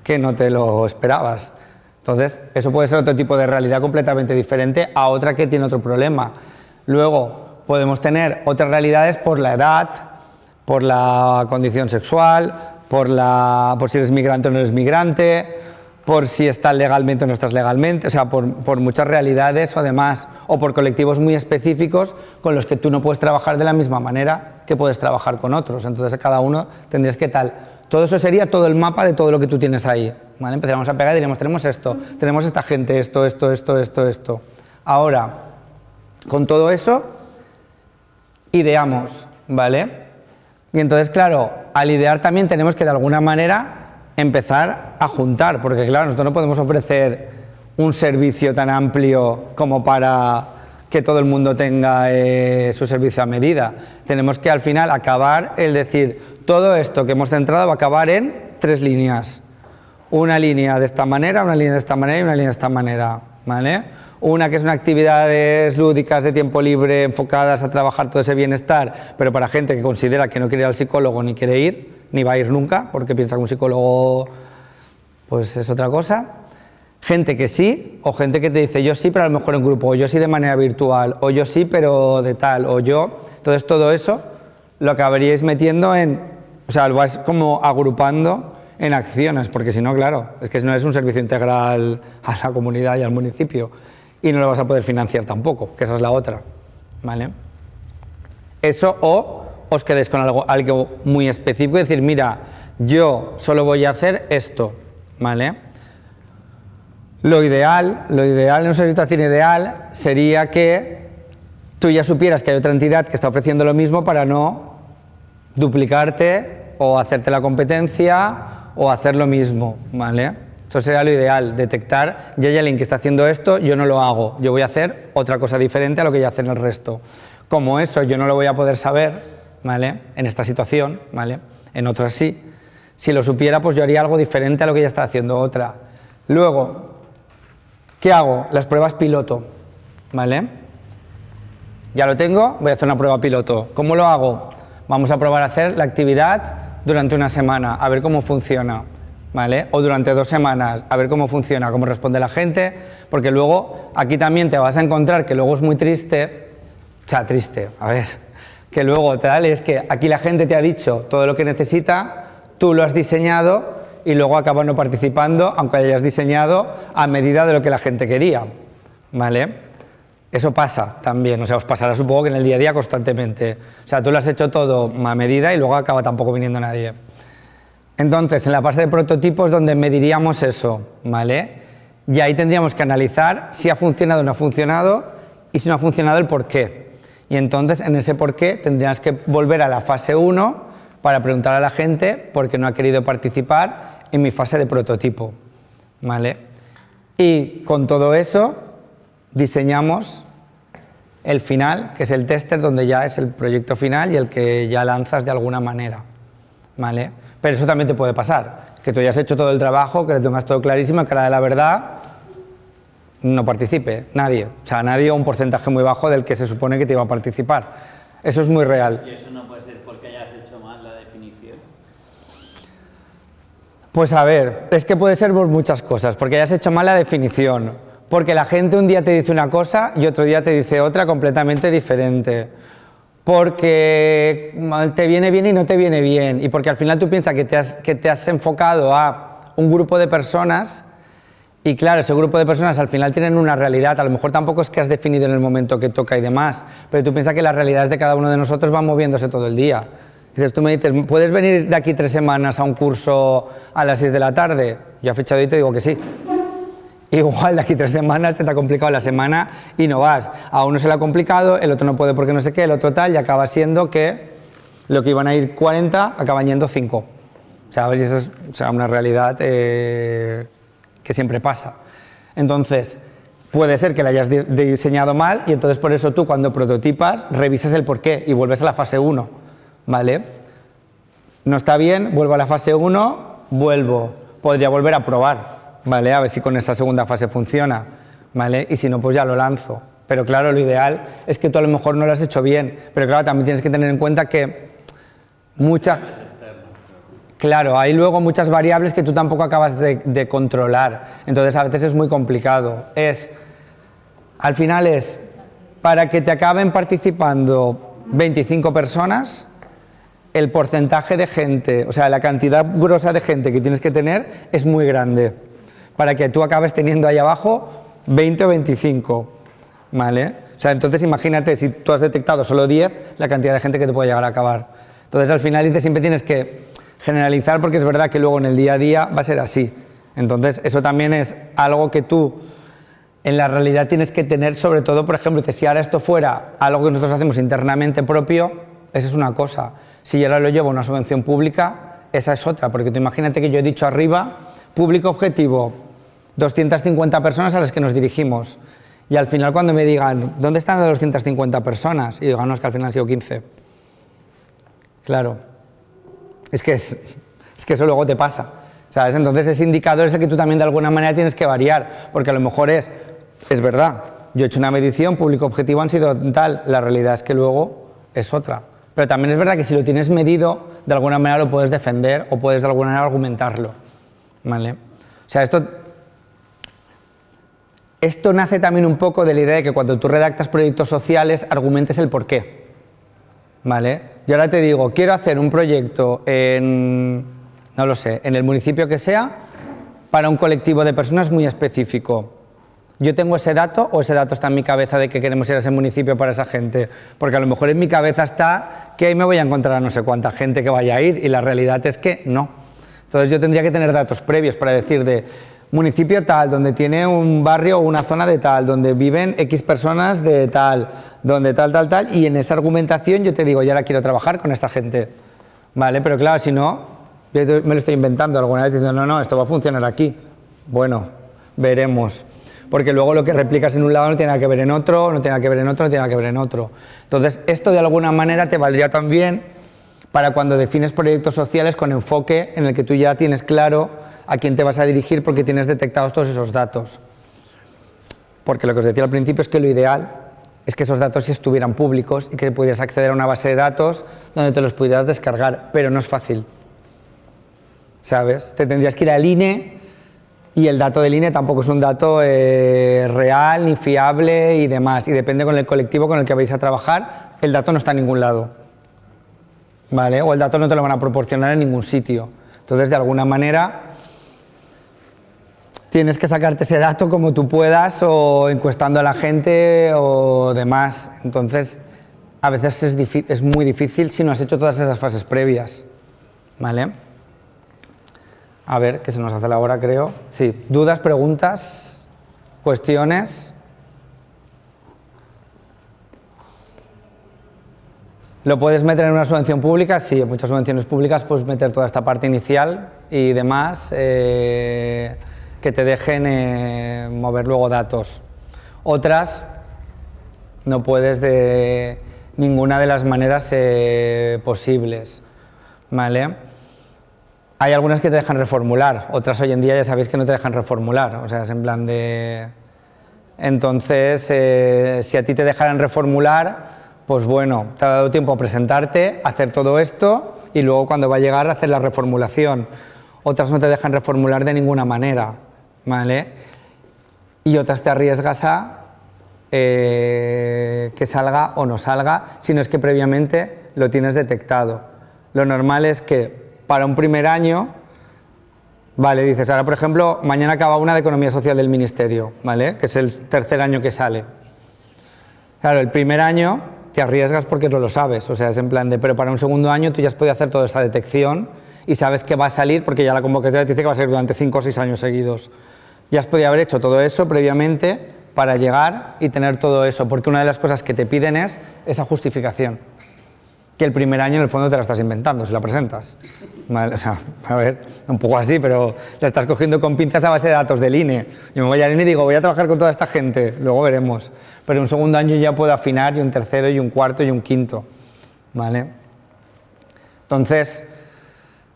que no te lo esperabas. Entonces, eso puede ser otro tipo de realidad completamente diferente a otra que tiene otro problema. Luego, podemos tener otras realidades por la edad, por la condición sexual, por si eres migrante o no eres migrante, por si estás legalmente o no estás legalmente, o sea, por muchas realidades o demás, o por colectivos muy específicos con los que tú no puedes trabajar de la misma manera que puedes trabajar con otros. Entonces, a cada uno tendrías que tal. Todo eso sería todo el mapa de todo lo que tú tienes ahí, ¿vale? Empezaríamos a pegar y diríamos, tenemos esto, tenemos esta gente, esto. Ahora, con todo eso, ideamos, ¿vale? Y entonces, claro, al idear también tenemos que de alguna manera empezar a juntar, porque claro, nosotros no podemos ofrecer un servicio tan amplio como para que todo el mundo tenga su servicio a medida. Tenemos que al final acabar el decir, todo esto que hemos centrado va a acabar en 3 líneas. Una línea de esta manera, una línea de esta manera y una línea de esta manera, ¿vale? Una que es una actividades lúdicas de tiempo libre enfocadas a trabajar todo ese bienestar, pero para gente que considera que no quiere ir al psicólogo ni quiere ir, ni va a ir nunca, porque piensa que un psicólogo pues es otra cosa. Gente que sí, o gente que te dice yo sí, pero a lo mejor en grupo, o yo sí de manera virtual, o yo sí, pero de tal, o yo. Entonces todo eso lo acabaríais metiendo lo vais como agrupando en acciones, porque si no, claro, es que no es un servicio integral a la comunidad y al municipio, y no lo vas a poder financiar tampoco, que esa es la otra, ¿vale? Eso, o os quedéis con algo muy específico y decir, mira, yo solo voy a hacer esto, ¿vale? Lo ideal, en una situación ideal, sería que tú ya supieras que hay otra entidad que está ofreciendo lo mismo para no duplicarte o hacerte la competencia o hacer lo mismo, ¿vale? Eso sería lo ideal, detectar, ya hay alguien que está haciendo esto, yo no lo hago, yo voy a hacer otra cosa diferente a lo que ya hacen el resto. Como eso yo no lo voy a poder saber, ¿vale? En esta situación, ¿vale? En otras sí. Si lo supiera, pues yo haría algo diferente a lo que ya está haciendo otra. Luego, ¿qué hago? Las pruebas piloto, ¿vale? Ya lo tengo, voy a hacer una prueba piloto. ¿Cómo lo hago? Vamos a probar a hacer la actividad durante una semana, a ver cómo funciona, ¿vale? O durante 2 semanas, a ver cómo funciona, cómo responde la gente, porque luego aquí también te vas a encontrar que luego es muy triste, que luego tal, es que aquí la gente te ha dicho todo lo que necesita, tú lo has diseñado y luego acabas no participando, aunque hayas diseñado a medida de lo que la gente quería, ¿vale? Eso pasa también, o sea, os pasará supongo que en el día a día constantemente. O sea, tú lo has hecho todo a medida y luego acaba tampoco viniendo nadie. Entonces, en la fase de prototipo es donde mediríamos eso, ¿vale? Y ahí tendríamos que analizar si ha funcionado o no ha funcionado y si no ha funcionado el por qué. Y entonces, en ese por qué, tendrías que volver a la fase 1 para preguntar a la gente por qué no ha querido participar en mi fase de prototipo, ¿vale? Y con todo eso diseñamos el final, que es el tester, donde ya es el proyecto final y el que ya lanzas de alguna manera, ¿vale? Pero eso también te puede pasar, que tú hayas hecho todo el trabajo, que lo tengas todo clarísimo, que a la de la verdad no participe, nadie. O sea, nadie, o un porcentaje muy bajo del que se supone que te iba a participar. Eso es muy real. ¿Y eso no puede ser porque hayas hecho mal la definición? Pues a ver, es que puede ser por muchas cosas, porque hayas hecho mal la definición, porque la gente un día te dice una cosa y otro día te dice otra completamente diferente, porque te viene bien y no te viene bien, y porque al final tú piensas que te has enfocado a un grupo de personas y claro, ese grupo de personas al final tienen una realidad, a lo mejor tampoco es que has definido en el momento que toca y demás, pero tú piensas que las realidades de cada uno de nosotros van moviéndose todo el día. Dices, tú me dices, ¿puedes venir de aquí 3 semanas a un curso a las 6 de la tarde? Yo he fechado y te digo que sí. Igual de aquí 3 semanas se te ha complicado la semana y no vas. A uno se le ha complicado, el otro no puede porque no sé qué, el otro tal, y acaba siendo que lo que iban a ir 40 acaban yendo 5. ¿Sabes? Y esa es una realidad que siempre pasa. Entonces, puede ser que la hayas diseñado mal y entonces por eso tú cuando prototipas revisas el porqué y vuelves a la fase 1, ¿vale? No está bien, vuelvo a la fase 1, podría volver a probar, ¿vale? A ver si con esa segunda fase funciona, ¿vale? Y si no, pues ya lo lanzo. Pero claro, lo ideal es que tú a lo mejor no lo has hecho bien, pero claro, también tienes que tener en cuenta que Claro, hay luego muchas variables que tú tampoco acabas de controlar, entonces a veces es muy complicado. Al final es, para que te acaben participando 25 personas, el porcentaje de gente, o sea, la cantidad grosa de gente que tienes que tener es muy grande, para que tú acabes teniendo ahí abajo 20 o 25, ¿vale? O sea, entonces imagínate, si tú has detectado solo 10, la cantidad de gente que te puede llegar a acabar. Entonces al final siempre tienes que generalizar porque es verdad que luego en el día a día va a ser así. Entonces eso también es algo que tú en la realidad tienes que tener, sobre todo, por ejemplo, si ahora esto fuera algo que nosotros hacemos internamente propio, esa es una cosa. Si yo ahora lo llevo a una subvención pública, esa es otra, porque tú imagínate que yo he dicho arriba, público objetivo, 250 personas a las que nos dirigimos. Y al final cuando me digan, ¿dónde están las 250 personas? Y digo, no, es que al final han sido 15. Claro. Es que eso luego te pasa, ¿sabes? Entonces ese indicador es el que tú también de alguna manera tienes que variar, porque a lo mejor es verdad, yo he hecho una medición, público objetivo han sido tal, la realidad es que luego es otra. Pero también es verdad que si lo tienes medido, de alguna manera lo puedes defender o puedes de alguna manera argumentarlo, ¿vale? O sea, esto nace también un poco de la idea de que cuando tú redactas proyectos sociales argumentes el porqué, ¿vale? Yo ahora te digo, quiero hacer un proyecto en el municipio que sea, para un colectivo de personas muy específico. ¿Yo tengo ese dato o ese dato está en mi cabeza de que queremos ir a ese municipio para esa gente? Porque a lo mejor en mi cabeza está que ahí me voy a encontrar a no sé cuánta gente que vaya a ir y la realidad es que no. Entonces yo tendría que tener datos previos para decir de municipio tal, donde tiene un barrio o una zona de tal, donde viven X personas de tal, donde tal, y en esa argumentación yo te digo, ya ahora quiero trabajar con esta gente, ¿vale? Pero claro, si no, yo me lo estoy inventando alguna vez diciendo, no, esto va a funcionar aquí. Bueno, veremos. Porque luego lo que replicas en un lado no tiene nada que ver en otro, no tiene nada que ver en otro, no tiene nada que ver en otro. Entonces, esto de alguna manera te valdría también para cuando defines proyectos sociales con enfoque en el que tú ya tienes claro a quién te vas a dirigir porque tienes detectados todos esos datos. Porque lo que os decía al principio es que lo ideal es que esos datos sí estuvieran públicos y que pudieras acceder a una base de datos donde te los pudieras descargar, pero no es fácil, ¿sabes? Te tendrías que ir al INE y el dato del INE tampoco es un dato real ni fiable y demás, y depende con el colectivo con el que vais a trabajar, el dato no está en ningún lado, ¿vale? O el dato no te lo van a proporcionar en ningún sitio. Entonces, de alguna manera, tienes que sacarte ese dato como tú puedas o encuestando a la gente o demás. Entonces, a veces es muy difícil si no has hecho todas esas fases previas, ¿vale? A ver, que se nos hace la hora, creo. Sí, ¿dudas, preguntas, cuestiones? ¿Lo puedes meter en una subvención pública? Sí, en muchas subvenciones públicas puedes meter toda esta parte inicial y demás que te dejen mover luego datos. Otras no puedes de ninguna de las maneras posibles, ¿vale? Hay algunas que te dejan reformular, otras hoy en día ya sabéis que no te dejan reformular, o sea, es en plan de Entonces, si a ti te dejaran reformular, pues bueno, te ha dado tiempo a presentarte, hacer todo esto y luego cuando va a llegar a hacer la reformulación. Otras no te dejan reformular de ninguna manera, ¿vale? Y otras te arriesgas a que salga o no salga, si no es que previamente lo tienes detectado. Lo normal es que para un primer año, vale, dices, ahora por ejemplo, mañana acaba una de Economía Social del Ministerio, ¿vale? Que es el tercer año que sale. Claro, el primer año te arriesgas porque no lo sabes, o sea, es en plan de, pero para un segundo año tú ya has podido hacer toda esa detección y sabes que va a salir, porque ya la convocatoria te dice que va a ser durante 5 o 6 años seguidos. Ya has podido haber hecho todo eso previamente para llegar y tener todo eso, porque una de las cosas que te piden es esa justificación, que el primer año en el fondo te la estás inventando si la presentas. Vale, o sea, a ver, un poco así, pero la estás cogiendo con pinzas a base de datos del INE. Yo me voy al INE y digo, voy a trabajar con toda esta gente, luego veremos. Pero un segundo año ya puedo afinar, y un tercero, y un cuarto, y un quinto. ¿Vale? Entonces,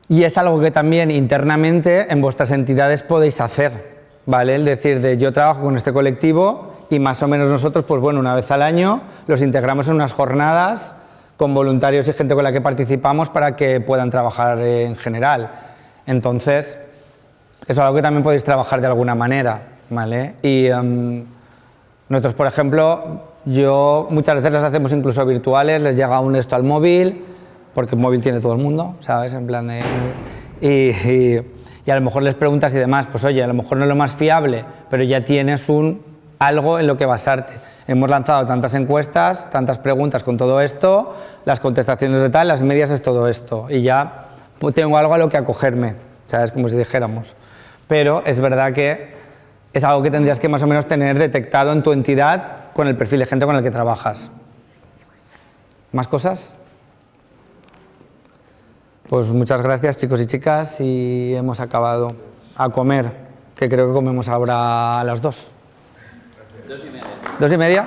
y es algo que también internamente en vuestras entidades podéis hacer, ¿vale? Es decir, yo trabajo con este colectivo y más o menos nosotros, pues bueno, una vez al año los integramos en unas jornadas con voluntarios y gente con la que participamos para que puedan trabajar en general. Entonces, eso es algo que también podéis trabajar de alguna manera, ¿vale? Y nosotros, por ejemplo, muchas veces las hacemos incluso virtuales, les llega un esto al móvil, porque el móvil tiene todo el mundo, ¿sabes? En plan de... Y a lo mejor les preguntas y demás, pues oye, a lo mejor no es lo más fiable, pero ya tienes algo en lo que basarte. Hemos lanzado tantas encuestas, tantas preguntas con todo esto, las contestaciones de tal, las medias es todo esto. Y ya tengo algo a lo que acogerme, ¿sabes? Como si dijéramos. Pero es verdad que es algo que tendrías que más o menos tener detectado en tu entidad con el perfil de gente con el que trabajas. ¿Más cosas? Pues muchas gracias, chicos y chicas, y hemos acabado a comer, que creo que comemos ahora a las 2. 2:30. 2:30.